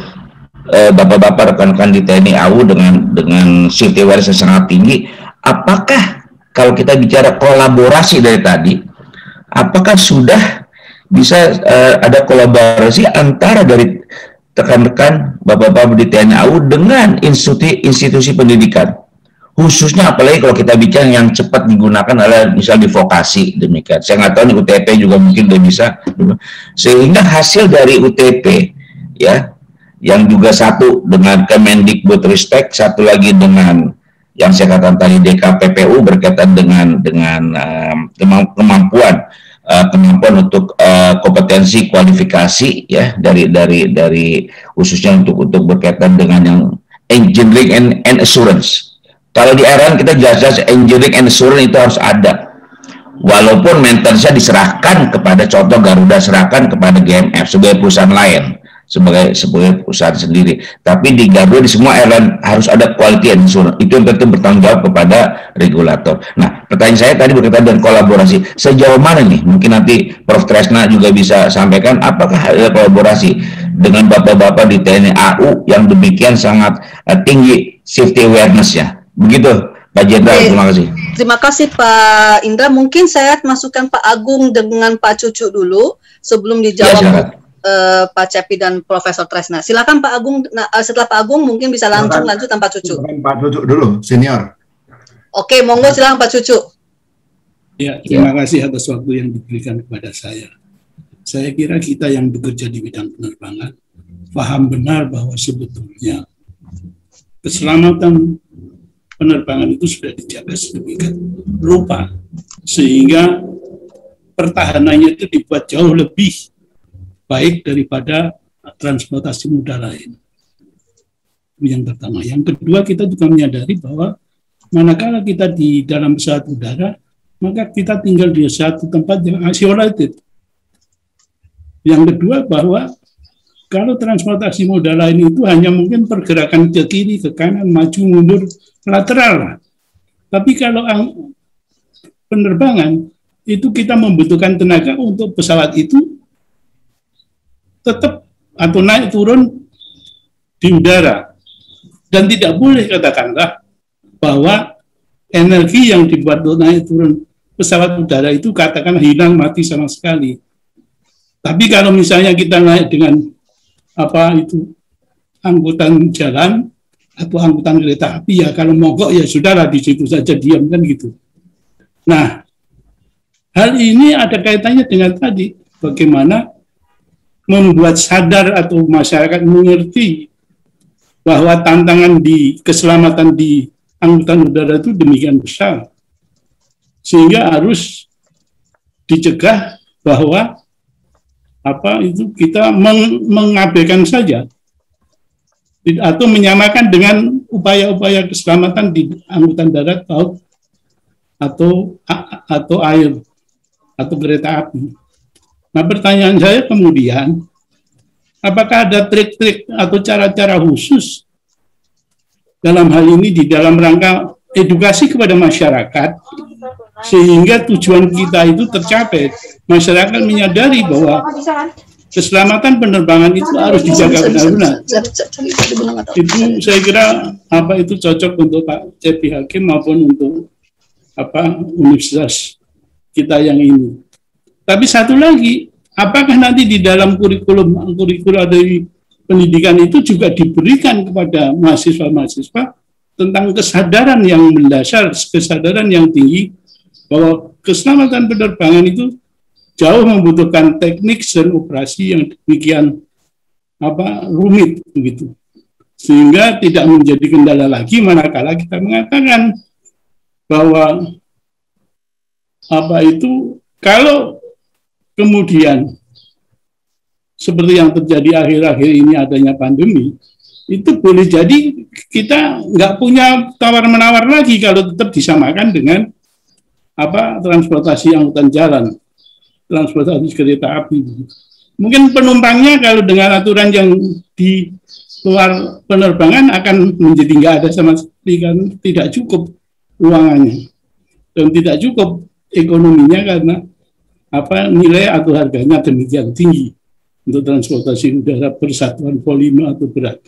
bapak-bapak rekan-rekan di TNI AU dengan safety awareness yang sangat tinggi. Apakah kalau kita bicara kolaborasi dari tadi, apakah sudah bisa ada kolaborasi antara dari rekan-rekan bapak-bapak di TNI AU dengan institusi pendidikan? Khususnya apalagi kalau kita bicara yang cepat digunakan adalah misal di vokasi demikian. Saya nggak tahu nih UTP juga mungkin udah bisa. Sehingga hasil dari UTP ya yang juga satu dengan Kemendikbudristek, satu lagi dengan yang saya katakan tadi DKPPU berkaitan dengan kemampuan untuk kompetensi kualifikasi ya dari khususnya untuk berkaitan dengan yang engineering and assurance. Kalau di RN kita jelas-jelas engineering and assurance itu harus ada. Walaupun maintenance-nya diserahkan kepada contoh Garuda serahkan kepada GMF sebagai perusahaan lain, sebagai perusahaan sendiri. Tapi di Garuda di semua airline harus ada quality and assurance. Itu yang tentu bertanggung jawab kepada regulator. Nah, pertanyaan saya tadi berkaitan dengan kolaborasi. Sejauh mana nih? Mungkin nanti Prof. Tresna juga bisa sampaikan apakah ada kolaborasi dengan bapak-bapak di TNI AU yang demikian sangat tinggi safety awareness-nya. Begitu, Pak Jenderal. Terima kasih.
Terima kasih Pak Indra. Mungkin saya masukkan Pak Agung dengan Pak Cucu dulu sebelum dijawab Pak Cepi dan Profesor Tresna. Silakan Pak Agung. Nah, setelah Pak Agung mungkin bisa langsung lanjut tanpa Cucu.
Pak Cucu dulu, senior.
Oke, monggo silakan Pak Cucu.
Ya, terima kasih atas waktu yang diberikan kepada saya. Saya kira kita yang bekerja di bidang penerbangan paham benar bahwa sebetulnya keselamatan penerbangan itu sudah dijaga sedemikian rupa sehingga pertahanannya itu dibuat jauh lebih baik daripada transportasi moda lain. Yang pertama. Yang kedua, kita juga menyadari bahwa manakala kita di dalam pesawat udara, maka kita tinggal di satu tempat yang isolated. Yang kedua, bahwa kalau transportasi moda lain itu hanya mungkin pergerakan ke kiri, ke kanan, maju, mundur, lateral. Tapi kalau penerbangan, itu kita membutuhkan tenaga untuk pesawat itu tetap atau naik turun di udara. Dan tidak boleh katakanlah bahwa energi yang dibuat untuk naik turun pesawat udara itu katakanlah hilang mati sama sekali. Tapi kalau misalnya kita naik dengan angkutan jalan atau angkutan kereta api, ya kalau mogok ya sudahlah di situ saja diam kan gitu. Nah, hal ini ada kaitannya dengan tadi bagaimana membuat sadar atau masyarakat mengerti bahwa tantangan di keselamatan di angkutan udara itu demikian besar sehingga harus dicegah bahwa kita mengabaikan saja atau menyamakan dengan upaya-upaya keselamatan di angkutan darat, laut, atau air, atau kereta api. Nah, pertanyaan saya kemudian, apakah ada trik-trik atau cara-cara khusus dalam hal ini di dalam rangka edukasi kepada masyarakat, sehingga tujuan kita itu tercapai. Masyarakat menyadari bahwa keselamatan penerbangan itu harus dijaga benar-benar. Itu saya kira itu cocok untuk Pak Cepi Hakim maupun untuk universitas kita yang ini. Tapi satu lagi, apakah nanti di dalam kurikulum dari pendidikan itu juga diberikan kepada mahasiswa-mahasiswa tentang kesadaran yang mendasar, kesadaran yang tinggi bahwa keselamatan penerbangan itu jauh membutuhkan teknik dan operasi yang demikian rumit begitu, sehingga tidak menjadi kendala lagi manakala kita mengatakan bahwa kalau kemudian seperti yang terjadi akhir-akhir ini adanya pandemi, itu boleh jadi kita nggak punya tawar-menawar lagi kalau tetap disamakan dengan transportasi angkutan jalan, transportasi kereta api. Mungkin penumpangnya kalau dengan aturan yang di luar penerbangan akan menjadi nggak ada sama sekali, kan tidak cukup ruangannya dan tidak cukup ekonominya karena nilai atau harganya demikian tinggi untuk transportasi udara bersatuan volume atau berat.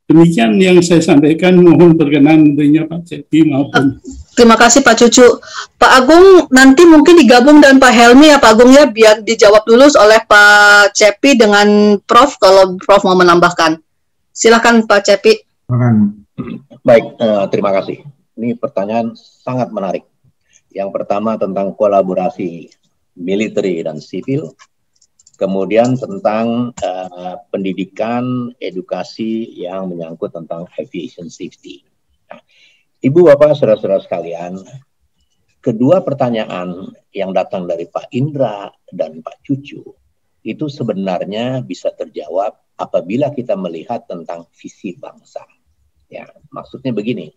Demikian yang saya sampaikan, mohon berkenan tentunya Pak Cepi maupun.
Terima kasih Pak Cucu. Pak Agung nanti mungkin digabung dan Pak Helmi ya Pak Agung ya, biar dijawab dulu oleh Pak Cepi dengan Prof kalau Prof mau menambahkan. Silakan Pak Cepi.
Baik, terima kasih. Ini pertanyaan sangat menarik. Yang pertama tentang kolaborasi militer dan sipil. Kemudian tentang pendidikan, edukasi yang menyangkut tentang aviation safety. Nah, Ibu, Bapak, saudara-saudara sekalian, kedua pertanyaan yang datang dari Pak Indra dan Pak Cucu, itu sebenarnya bisa terjawab apabila kita melihat tentang visi bangsa. Ya, maksudnya begini,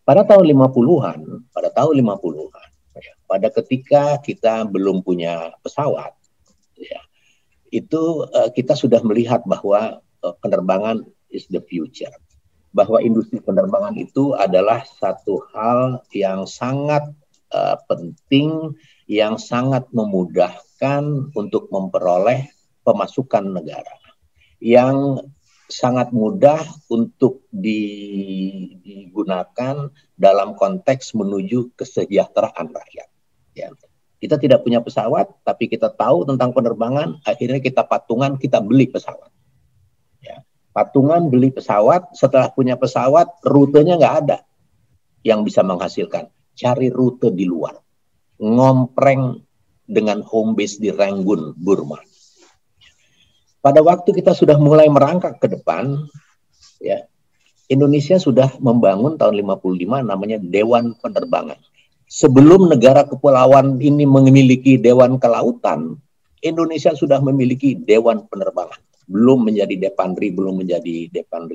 pada tahun 50-an, pada ketika kita belum punya pesawat, ya, itu kita sudah melihat bahwa penerbangan is the future. Bahwa industri penerbangan itu adalah satu hal yang sangat penting, yang sangat memudahkan untuk memperoleh pemasukan negara. Yang sangat mudah untuk digunakan dalam konteks menuju kesejahteraan rakyat. Ya. Kita tidak punya pesawat, tapi kita tahu tentang penerbangan, akhirnya kita patungan, kita beli pesawat. Ya. Patungan beli pesawat, setelah punya pesawat, rutenya nggak ada yang bisa menghasilkan. Cari rute di luar. Ngompreng dengan home base di Rangoon, Burma. Pada waktu kita sudah mulai merangkak ke depan, ya, Indonesia sudah membangun tahun 55 namanya Dewan Penerbangan. Sebelum negara kepulauan ini memiliki Dewan Kelautan, Indonesia sudah memiliki Dewan Penerbangan. Belum menjadi Depandri,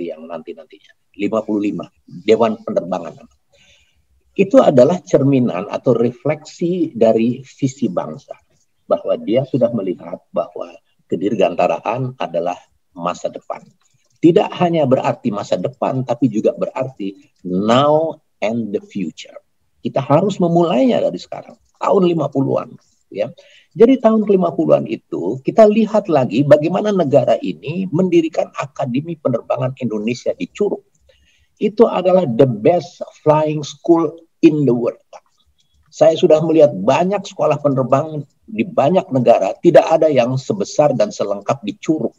yang nanti-nantinya. 55, Dewan Penerbangan. Itu adalah cerminan atau refleksi dari visi bangsa. Bahwa dia sudah melihat bahwa kedirgantaraan adalah masa depan. Tidak hanya berarti masa depan, tapi juga berarti now and the future. Kita harus memulainya dari sekarang, tahun 50-an. Ya. Jadi tahun 50-an itu, kita lihat lagi bagaimana negara ini mendirikan Akademi Penerbangan Indonesia di Curug. Itu adalah the best flying school in the world. Saya sudah melihat banyak sekolah penerbangan di banyak negara, tidak ada yang sebesar dan selengkap di Curug.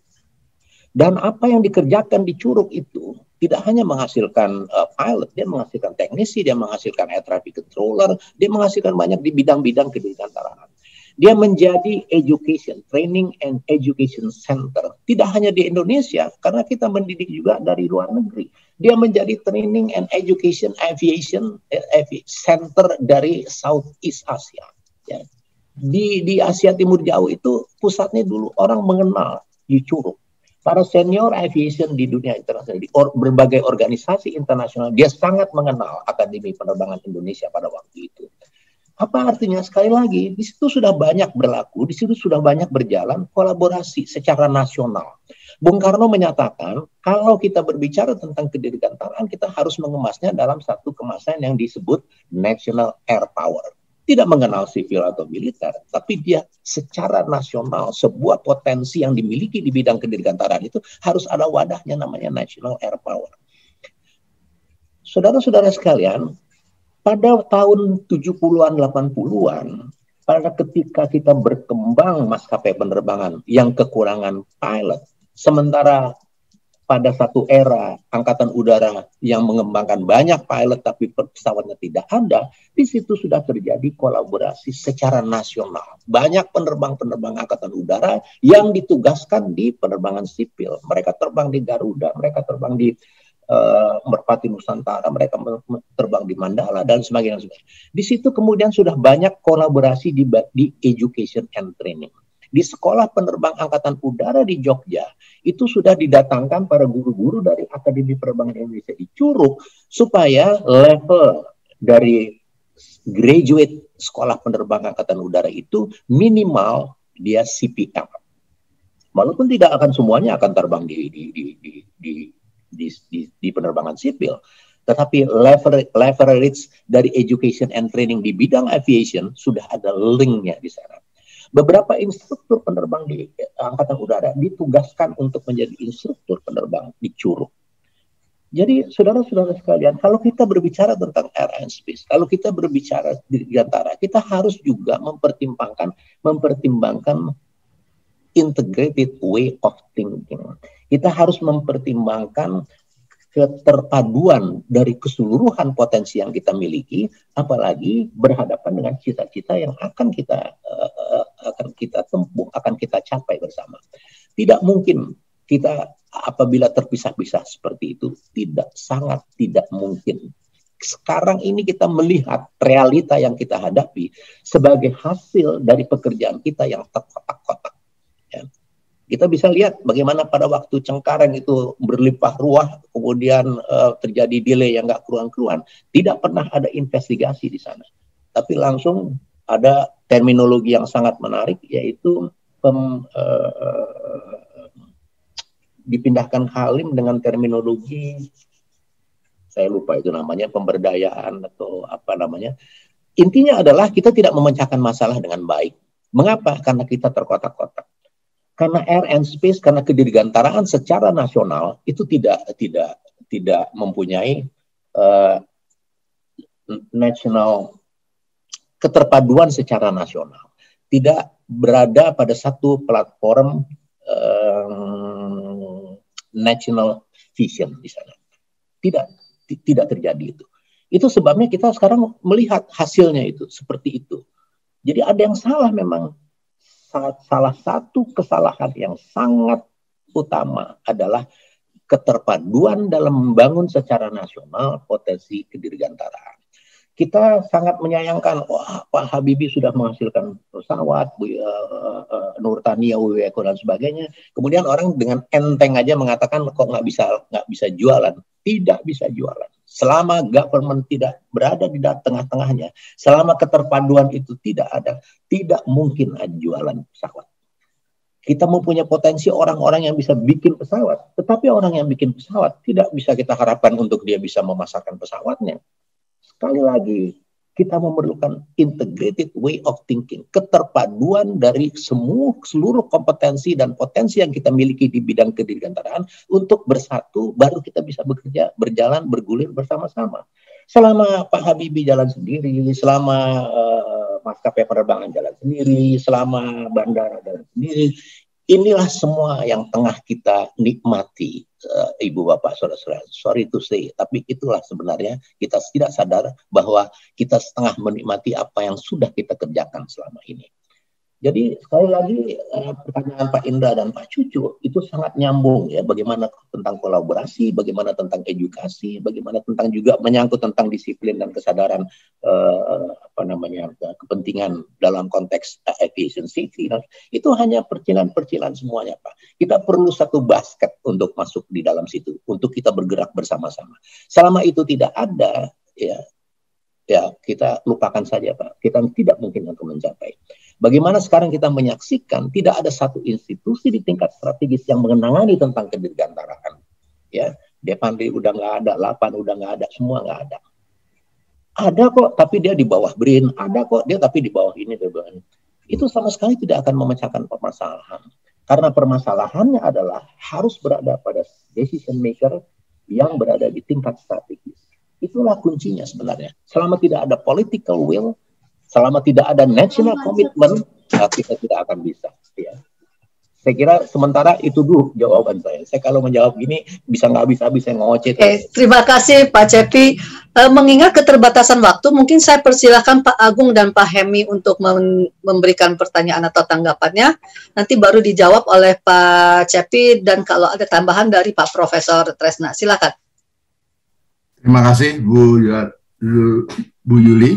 Dan apa yang dikerjakan di Curug itu tidak hanya menghasilkan pilot, dia menghasilkan teknisi, dia menghasilkan air traffic controller, dia menghasilkan banyak di bidang-bidang kedirgantaraan. Dia menjadi education, training and education center. Tidak hanya di Indonesia, karena kita mendidik juga dari luar negeri. Dia menjadi training and education aviation center dari Southeast Asia. Ya. Di Asia Timur Jauh itu pusatnya dulu orang mengenal di Curug. Para senior aviation di dunia internasional, di berbagai organisasi internasional, dia sangat mengenal Akademi Penerbangan Indonesia pada waktu itu. Apa artinya? Sekali lagi, di situ sudah banyak berlaku, di situ sudah banyak berjalan kolaborasi secara nasional. Bung Karno menyatakan, kalau kita berbicara tentang kedirgantaraan, kita harus mengemasnya dalam satu kemasan yang disebut National Air Power. Tidak mengenal sipil atau militer, tapi dia secara nasional, sebuah potensi yang dimiliki di bidang kedirgantaraan itu harus ada wadahnya namanya National Air Power. Saudara-saudara sekalian, pada tahun 70-an, 80-an, pada ketika kita berkembang maskapai penerbangan yang kekurangan pilot, sementara pada satu era angkatan udara yang mengembangkan banyak pilot tapi pesawatnya tidak ada, di situ sudah terjadi kolaborasi secara nasional. Banyak penerbang-penerbang angkatan udara yang ditugaskan di penerbangan sipil. Mereka terbang di Garuda, mereka terbang di Merpati Nusantara, mereka terbang di Mandala dan sebagainya. Di situ kemudian sudah banyak kolaborasi di education and training. Di Sekolah Penerbang Angkatan Udara di Jogja, itu sudah didatangkan para guru-guru dari Akademi Penerbangan Indonesia di Curug, supaya level dari graduate Sekolah Penerbang Angkatan Udara itu minimal dia CPM. Walaupun tidak akan semuanya akan terbang di penerbangan sipil, tetapi leverage dari education and training di bidang aviation sudah ada linknya di sana. Beberapa instruktur penerbang di Angkatan Udara ditugaskan untuk menjadi instruktur penerbang di Curug. Jadi saudara-saudara sekalian, kalau kita berbicara tentang air and space, kalau kita berbicara dirgantara, kita harus juga mempertimbangkan integrated way of thinking. Kita harus mempertimbangkan keterpaduan dari keseluruhan potensi yang kita miliki, apalagi berhadapan dengan cita-cita yang akan kita tempuh, akan kita capai bersama. Tidak mungkin kita apabila terpisah-pisah seperti itu, sangat tidak mungkin. Sekarang ini kita melihat realita yang kita hadapi sebagai hasil dari pekerjaan kita yang terkotak-kotak. Ya. Kita bisa lihat bagaimana pada waktu Cengkareng itu berlimpah ruah, kemudian terjadi delay yang nggak keruan-keruan. Tidak pernah ada investigasi di sana. Tapi langsung ada terminologi yang sangat menarik, yaitu dipindahkan Halim dengan terminologi, saya lupa itu namanya, pemberdayaan atau apa namanya. Intinya adalah kita tidak memecahkan masalah dengan baik. Mengapa? Karena kita terkotak-kotak. Karena air and space, karena kedirgantaraan secara nasional itu tidak mempunyai national keterpaduan secara nasional, tidak berada pada satu platform national vision di sana. Tidak terjadi itu. Itu sebabnya kita sekarang melihat hasilnya itu seperti itu. Jadi ada yang salah memang. Salah satu kesalahan yang sangat utama adalah keterpaduan dalam membangun secara nasional potensi kedirgantaraan. Kita sangat menyayangkan, wah Pak Habibie sudah menghasilkan pesawat, Nur Tania, Wiweko dan sebagainya. Kemudian orang dengan enteng aja mengatakan kok nggak bisa jualan. Tidak bisa jualan. Selama government tidak berada di tengah-tengahnya, selama keterpaduan itu tidak ada, tidak mungkin ada jualan pesawat. Kita mempunyai potensi orang-orang yang bisa bikin pesawat, tetapi orang yang bikin pesawat tidak bisa kita harapkan untuk dia bisa memasarkan pesawatnya. Sekali lagi, kita memerlukan integrated way of thinking, keterpaduan dari seluruh kompetensi dan potensi yang kita miliki di bidang kedirgantaraan untuk bersatu, baru kita bisa bekerja, berjalan, bergulir bersama-sama. Selama Pak Habibie jalan sendiri, selama maskapai penerbangan jalan sendiri, selama bandara jalan sendiri, inilah semua yang tengah kita nikmati, Ibu Bapak Saudara-saudara. Sorry to say, tapi itulah sebenarnya kita tidak sadar bahwa kita setengah menikmati apa yang sudah kita kerjakan selama ini. Jadi sekali lagi pertanyaan Pak Indra dan Pak Cucu itu sangat nyambung ya, bagaimana tentang kolaborasi, bagaimana tentang edukasi, bagaimana tentang juga menyangkut tentang disiplin dan kesadaran kepentingan dalam konteks aviation safety. Itu hanya percilan-percilan semuanya Pak. Kita perlu satu basket untuk masuk di dalam situ, untuk kita bergerak bersama-sama. Selama itu tidak ada, ya kita lupakan saja Pak. Kita tidak mungkin untuk mencapai. Bagaimana sekarang kita menyaksikan tidak ada satu institusi di tingkat strategis yang mengenangani tentang kedirgantaraan. Ya, Depandri udah nggak ada, Lapan udah nggak ada, semua nggak ada. Ada kok, tapi dia di bawah BRIN. Ada kok, dia tapi di bawah ini. Itu sama sekali tidak akan memecahkan permasalahan. Karena permasalahannya adalah harus berada pada decision maker yang berada di tingkat strategis. Itulah kuncinya sebenarnya. Selama tidak ada political will, selama tidak ada national commitment, kita tidak akan bisa. Ya. Saya kira sementara itu dulu jawaban saya. Saya kalau menjawab gini bisa nggak habis-habis saya ngoceh.
Terima kasih Pak Cepi. Mengingat keterbatasan waktu, mungkin saya persilahkan Pak Agung dan Pak Hemi untuk memberikan pertanyaan atau tanggapannya. Nanti baru dijawab oleh Pak Cepi dan kalau ada tambahan dari Pak Profesor Tresna. Silakan.
Terima kasih Bu Yuli.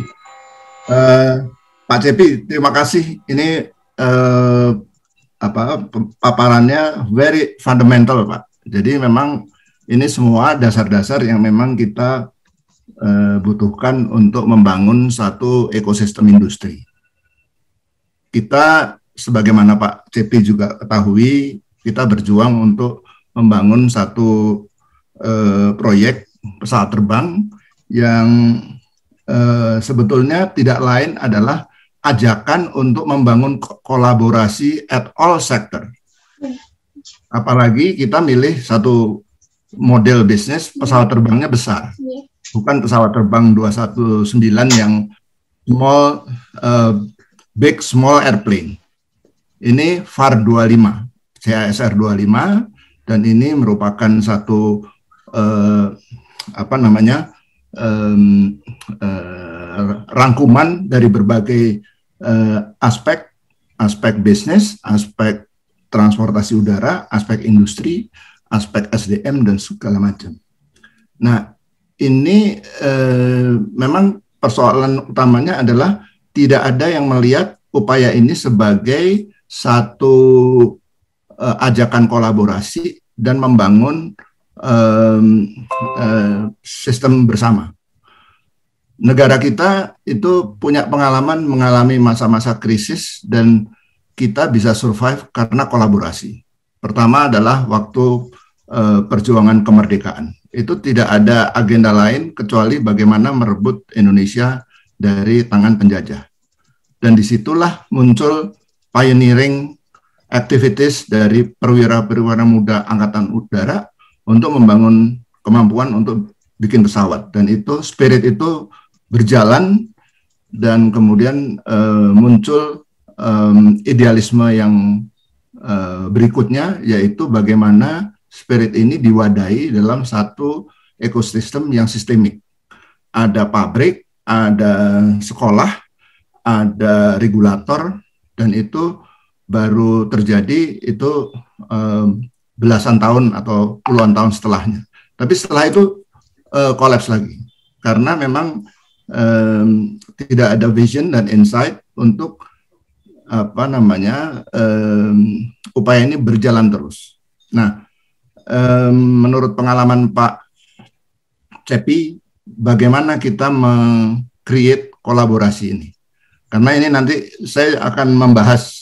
Pak Cepi, terima kasih. Ini paparannya very fundamental, Pak. Jadi memang ini semua dasar-dasar yang memang kita butuhkan untuk membangun satu ekosistem industri. Kita sebagaimana Pak Cepi juga ketahui, kita berjuang untuk membangun satu proyek pesawat terbang yang sebetulnya tidak lain adalah ajakan untuk membangun kolaborasi at all sector. Apalagi kita milih satu model bisnis pesawat terbangnya besar, bukan pesawat terbang 219 yang small, big small airplane. Ini FAR 25, CASR 25, dan ini merupakan satu rangkuman dari berbagai aspek bisnis, aspek transportasi udara, aspek industri, aspek SDM, dan segala macam. Nah, ini memang persoalan utamanya adalah tidak ada yang melihat upaya ini sebagai satu ajakan kolaborasi dan membangun sistem bersama. Negara kita itu punya pengalaman mengalami masa-masa krisis dan kita bisa survive karena kolaborasi. Pertama adalah waktu perjuangan kemerdekaan. Itu tidak ada agenda lain kecuali bagaimana merebut Indonesia dari tangan penjajah. Dan disitulah muncul pioneering activities dari perwira-perwira muda Angkatan Udara untuk membangun kemampuan untuk bikin pesawat. Dan itu spirit itu berjalan dan kemudian muncul idealisme yang berikutnya, yaitu bagaimana spirit ini diwadahi dalam satu ekosistem yang sistemik. Ada pabrik, ada sekolah, ada regulator, dan itu baru terjadi itu belasan tahun atau puluhan tahun setelahnya. Tapi setelah itu kolaps lagi, karena memang tidak ada vision dan insight untuk upaya ini berjalan terus. Nah, menurut pengalaman Pak Cepi, bagaimana kita meng-create kolaborasi ini? Karena ini nanti saya akan membahas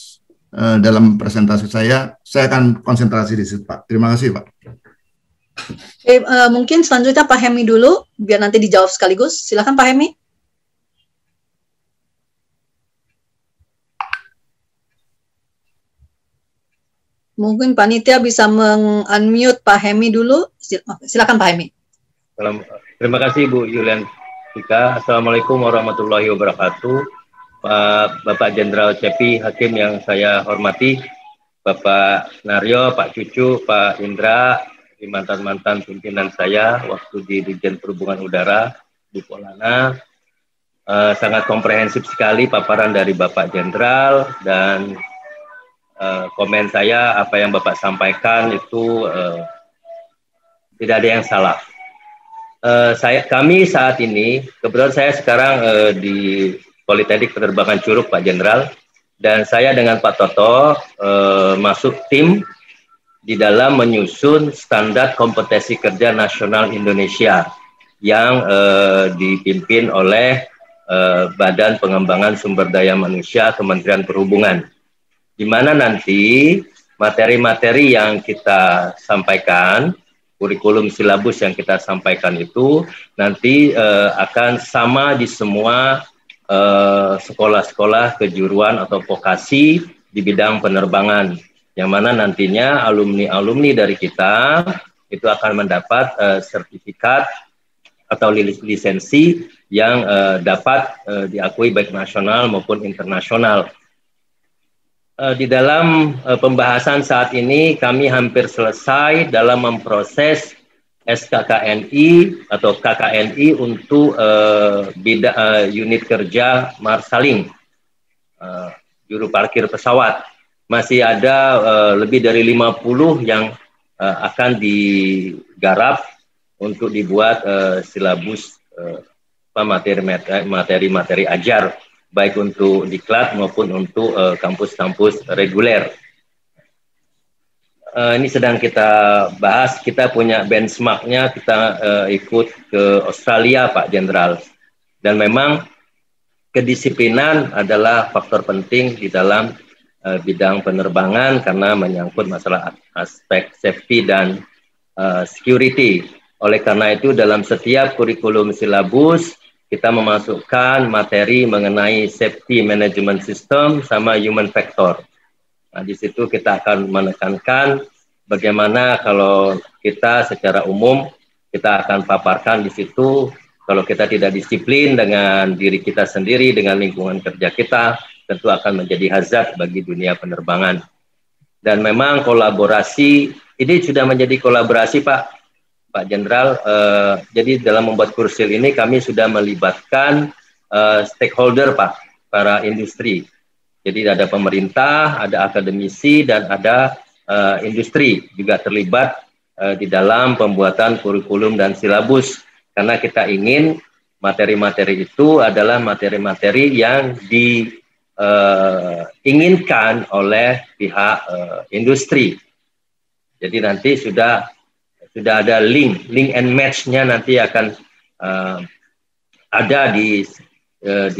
dalam presentasi saya akan konsentrasi di situ, Pak. Terima kasih, Pak.
Oke, mungkin selanjutnya Pak Hemi dulu, biar nanti dijawab sekaligus. Silakan Pak Hemi. Mungkin panitia bisa meng-unmute Pak Hemi dulu. Silakan Pak Hemi.
Terima kasih Bu Yuliantika. Assalamualaikum warahmatullahi wabarakatuh. Bapak Jenderal Cepi Hakim yang saya hormati, Bapak Naryo, Pak Cucu, Pak Indra, mantan-mantan pimpinan saya waktu di Dirjen Perhubungan Udara di Polana. Sangat komprehensif sekali paparan dari Bapak Jenderal, dan komen saya, apa yang Bapak sampaikan itu tidak ada yang salah. Kami saat ini, kebetulan saya sekarang di Politeknik Penerbangan Curug, Pak Jenderal, dan saya dengan Pak Toto masuk tim di dalam menyusun standar kompetensi kerja nasional Indonesia yang dipimpin oleh Badan Pengembangan Sumber Daya Manusia Kementerian Perhubungan, di mana nanti materi-materi yang kita sampaikan, kurikulum silabus yang kita sampaikan itu nanti akan sama di semua sekolah-sekolah kejuruan atau vokasi di bidang penerbangan, yang mana nantinya alumni-alumni dari kita itu akan mendapat sertifikat atau lisensi yang dapat diakui baik nasional maupun internasional. Di dalam pembahasan saat ini kami hampir selesai dalam memproses SKKNI atau KKNI untuk unit kerja marshaling, juru parkir pesawat. Masih ada lebih dari 50 yang akan digarap untuk dibuat silabus materi-materi ajar, baik untuk diklat maupun untuk kampus-kampus reguler. ini sedang kita bahas, kita punya benchmarknya, kita ikut ke Australia, Pak Jenderal. Dan memang kedisiplinan adalah faktor penting di dalam bidang penerbangan karena menyangkut masalah aspek safety dan security. Oleh karena itu dalam setiap kurikulum silabus kita memasukkan materi mengenai safety management system sama human factor. Nah, di situ kita akan menekankan bagaimana kalau kita secara umum kita akan paparkan di situ kalau kita tidak disiplin dengan diri kita sendiri, dengan lingkungan kerja kita, tentu akan menjadi hazard bagi dunia penerbangan. Dan memang kolaborasi ini sudah menjadi kolaborasi Pak Jenderal. Jadi dalam membuat kursil ini kami sudah melibatkan stakeholder para industri. Jadi ada pemerintah, ada akademisi, dan ada industri juga terlibat di dalam pembuatan kurikulum dan silabus. Karena kita ingin materi-materi itu adalah materi-materi yang diinginkan oleh pihak industri. Jadi nanti sudah ada link and match-nya nanti akan ada di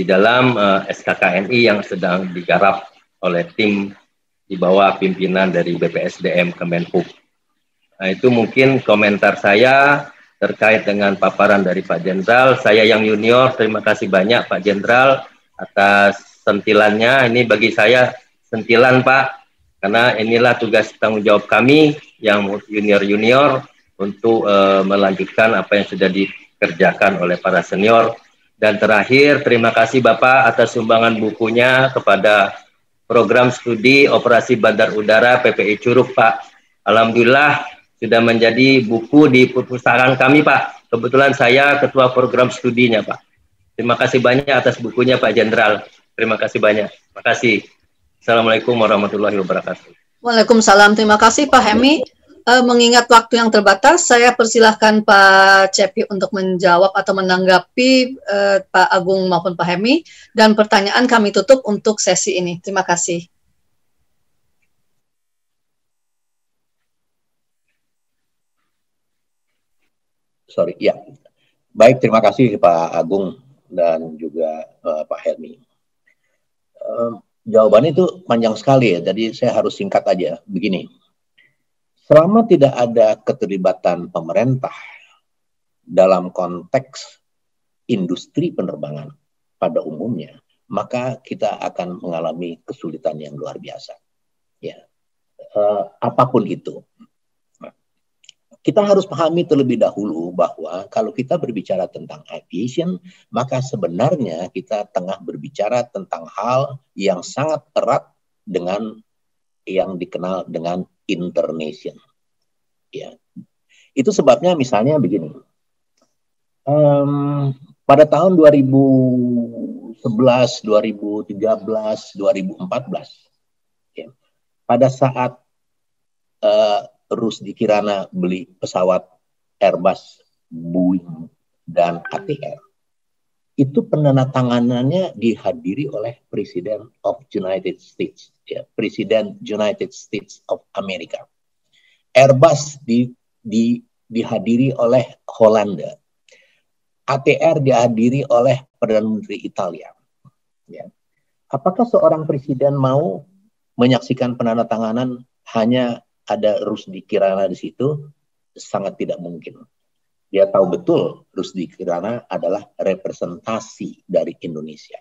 dalam SKKNI yang sedang digarap oleh tim di bawah pimpinan dari BPSDM Kemenhub. Nah, itu mungkin komentar saya terkait dengan paparan dari Pak Jenderal. Saya yang junior, terima kasih banyak Pak Jenderal atas sentilannya. Ini bagi saya sentilan Pak, karena inilah tugas tanggung jawab kami yang junior-junior untuk melanjutkan apa yang sudah dikerjakan oleh para senior. Dan terakhir, terima kasih Bapak atas sumbangan bukunya kepada program studi operasi bandar udara PPI Curug, Pak. Alhamdulillah sudah menjadi buku di perpustakaan kami, Pak. Kebetulan saya ketua program studinya, Pak. Terima kasih banyak atas bukunya, Pak Jenderal. Terima kasih banyak. Terima kasih. Assalamualaikum warahmatullahi wabarakatuh.
Waalaikumsalam. Terima kasih Pak Hemi. Mengingat waktu yang terbatas, saya persilahkan Pak Cepi untuk menjawab atau menanggapi Pak Agung maupun Pak Hemi, dan pertanyaan kami tutup untuk sesi ini. Terima kasih.
Sorry, ya. Baik, terima kasih Pak Agung dan juga Pak Helmi. Jawabannya itu panjang sekali ya, jadi saya harus singkat aja. Begini. Selama tidak ada keterlibatan pemerintah dalam konteks industri penerbangan pada umumnya, maka kita akan mengalami kesulitan yang luar biasa. Ya, apapun itu. Kita harus pahami terlebih dahulu bahwa kalau kita berbicara tentang aviation, maka sebenarnya kita tengah berbicara tentang hal yang sangat erat dengan yang dikenal dengan internation. Ya, itu sebabnya misalnya begini. Pada tahun 2011, 2013, 2014, ya, pada saat Rusdi Kirana beli pesawat Airbus, Boeing, dan ATR, itu penandatanganannya dihadiri oleh Presiden of United States, ya, Presiden United States of America. Airbus dihadiri oleh Holanda. ATR dihadiri oleh Perdana Menteri Italia. Ya. Apakah seorang presiden mau menyaksikan penandatanganan hanya ada Rusdi Kirana di situ? Sangat tidak mungkin. Dia tahu betul Rusdi Kirana adalah representasi dari Indonesia.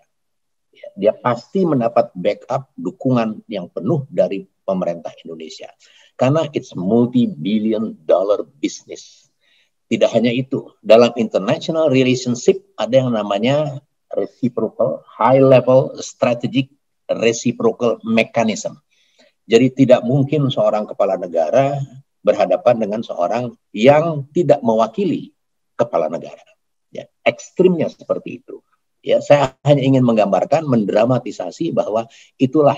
Dia pasti mendapat backup dukungan yang penuh dari pemerintah Indonesia. Karena it's multi-billion dollar business. Tidak hanya itu, dalam international relationship ada yang namanya reciprocal, high level strategic reciprocal mechanism. Jadi tidak mungkin seorang kepala negara berhadapan dengan seorang yang tidak mewakili kepala negara. Ya, ekstrimnya seperti itu. Ya, saya hanya ingin menggambarkan, mendramatisasi bahwa itulah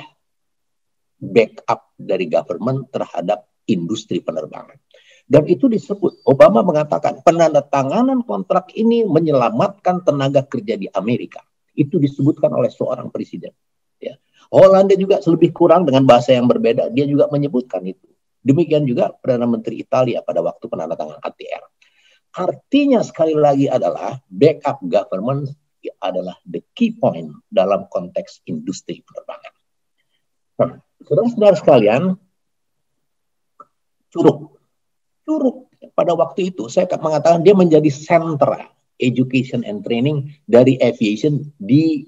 backup dari government terhadap industri penerbangan. Dan itu disebut, Obama mengatakan penandatanganan kontrak ini menyelamatkan tenaga kerja di Amerika. Itu disebutkan oleh seorang presiden. Ya. Holanda juga lebih kurang dengan bahasa yang berbeda, dia juga menyebutkan itu. Demikian juga Perdana Menteri Italia pada waktu penandatanganan ATR. Artinya sekali lagi adalah backup government adalah the key point dalam konteks industri penerbangan. Nah, saudara-saudara sekalian, Curug pada waktu itu saya mengatakan dia menjadi sentra education and training dari aviation di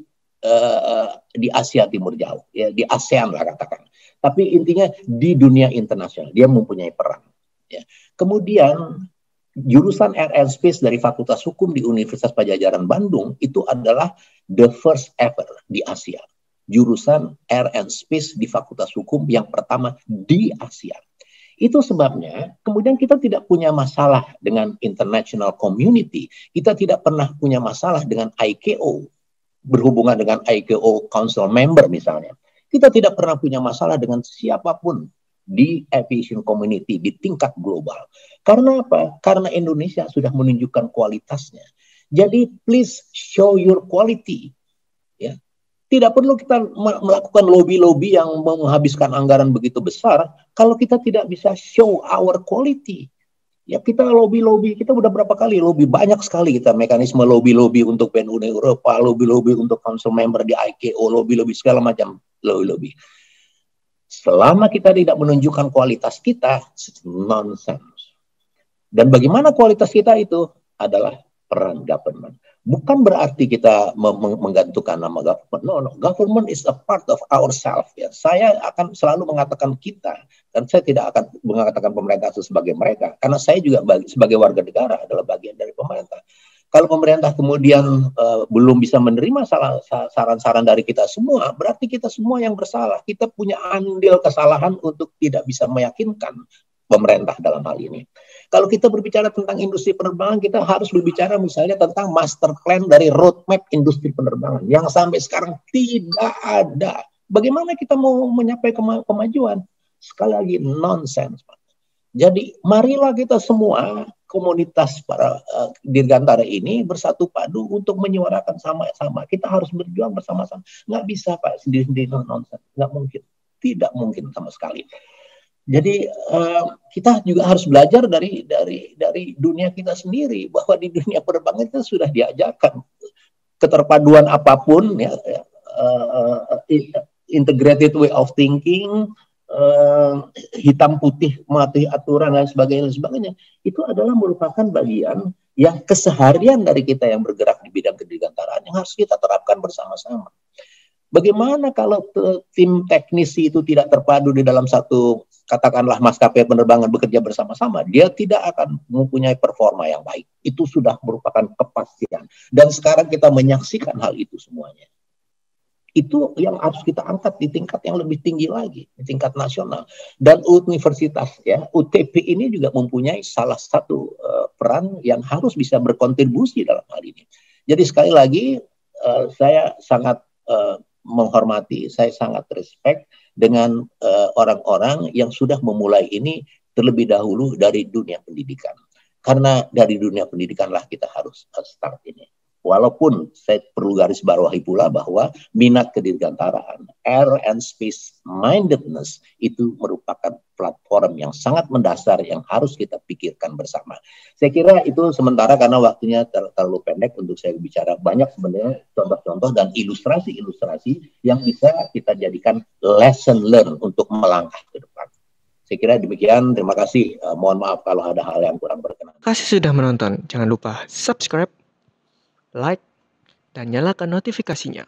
Asia Timur Jauh, ya, di ASEAN lah katakan. Tapi intinya di dunia internasional dia mempunyai peran. Ya. Kemudian jurusan Air and Space dari Fakultas Hukum di Universitas Padjadjaran Bandung itu adalah the first ever di Asia. Jurusan Air and Space di Fakultas Hukum yang pertama di Asia. Itu sebabnya kemudian kita tidak punya masalah dengan international community. Kita tidak pernah punya masalah dengan ICAO, berhubungan dengan ICAO Council member misalnya. Kita tidak pernah punya masalah dengan siapapun di aviation community di tingkat global. Karena apa? Karena Indonesia sudah menunjukkan kualitasnya. Jadi please show your quality. Ya. Tidak perlu kita melakukan lobby-lobby yang menghabiskan anggaran begitu besar kalau kita tidak bisa show our quality. Ya, kita lobby-lobby, kita udah berapa kali lobby, banyak sekali kita mekanisme lobby-lobby untuk PN Uni Eropa, lobby-lobby untuk council member di ICAO, lobby-lobby segala macam lobby-lobby. Selama kita tidak menunjukkan kualitas kita, nonsense. Dan bagaimana kualitas kita itu adalah peran government. Bukan berarti kita menggantungkan nama government. No, government is a part of ourselves. Ya. Saya akan selalu mengatakan kita, dan saya tidak akan mengatakan pemerintah itu sebagai mereka, karena saya juga sebagai warga negara adalah bagian dari pemerintah. Kalau pemerintah kemudian belum bisa menerima saran-saran dari kita semua, berarti kita semua yang bersalah. Kita punya andil kesalahan untuk tidak bisa meyakinkan pemerintah dalam hal ini. Kalau kita berbicara tentang industri penerbangan, kita harus berbicara misalnya tentang master plan dari roadmap industri penerbangan yang sampai sekarang tidak ada. Bagaimana kita mau mencapai kemajuan? Sekali lagi, nonsense. Jadi marilah kita semua komunitas para dirgantara ini bersatu padu untuk menyuarakan sama-sama. Kita harus berjuang bersama-sama. Nggak bisa Pak sendiri-sendiri, nonsense. Nggak mungkin. Tidak mungkin sama sekali. Jadi kita juga harus belajar dari dunia kita sendiri, bahwa di dunia penerbangan kita sudah diajarkan keterpaduan apapun, ya, integrated way of thinking, hitam putih mati aturan dan sebagainya, itu adalah merupakan bagian yang keseharian dari kita yang bergerak di bidang kedirgantaraan yang harus kita terapkan bersama-sama. Bagaimana kalau tim teknisi itu tidak terpadu di dalam satu, katakanlah maskapai penerbangan bekerja bersama-sama, dia tidak akan mempunyai performa yang baik. Itu sudah merupakan kepastian. Dan sekarang kita menyaksikan hal itu semuanya. Itu yang harus kita angkat di tingkat yang lebih tinggi lagi, di tingkat nasional. Dan universitas, ya, UTP ini juga mempunyai salah satu peran yang harus bisa berkontribusi dalam hal ini. Jadi sekali lagi, saya sangat menghormati, saya sangat respect dengan orang-orang yang sudah memulai ini terlebih dahulu dari dunia pendidikan. Karena dari dunia pendidikanlah kita harus start ini. Walaupun saya perlu garis bawahi pula bahwa minat kedirgantaraan, air and space mindedness itu merupakan platform yang sangat mendasar yang harus kita pikirkan bersama. Saya kira itu sementara karena waktunya terlalu pendek untuk saya bicara. Banyak sebenarnya contoh-contoh dan ilustrasi-ilustrasi yang bisa kita jadikan lesson learn untuk melangkah ke depan. Saya kira demikian. Terima kasih. Mohon maaf kalau ada hal yang kurang berkenan.
Terima kasih sudah menonton. Jangan lupa subscribe, like, dan nyalakan notifikasinya.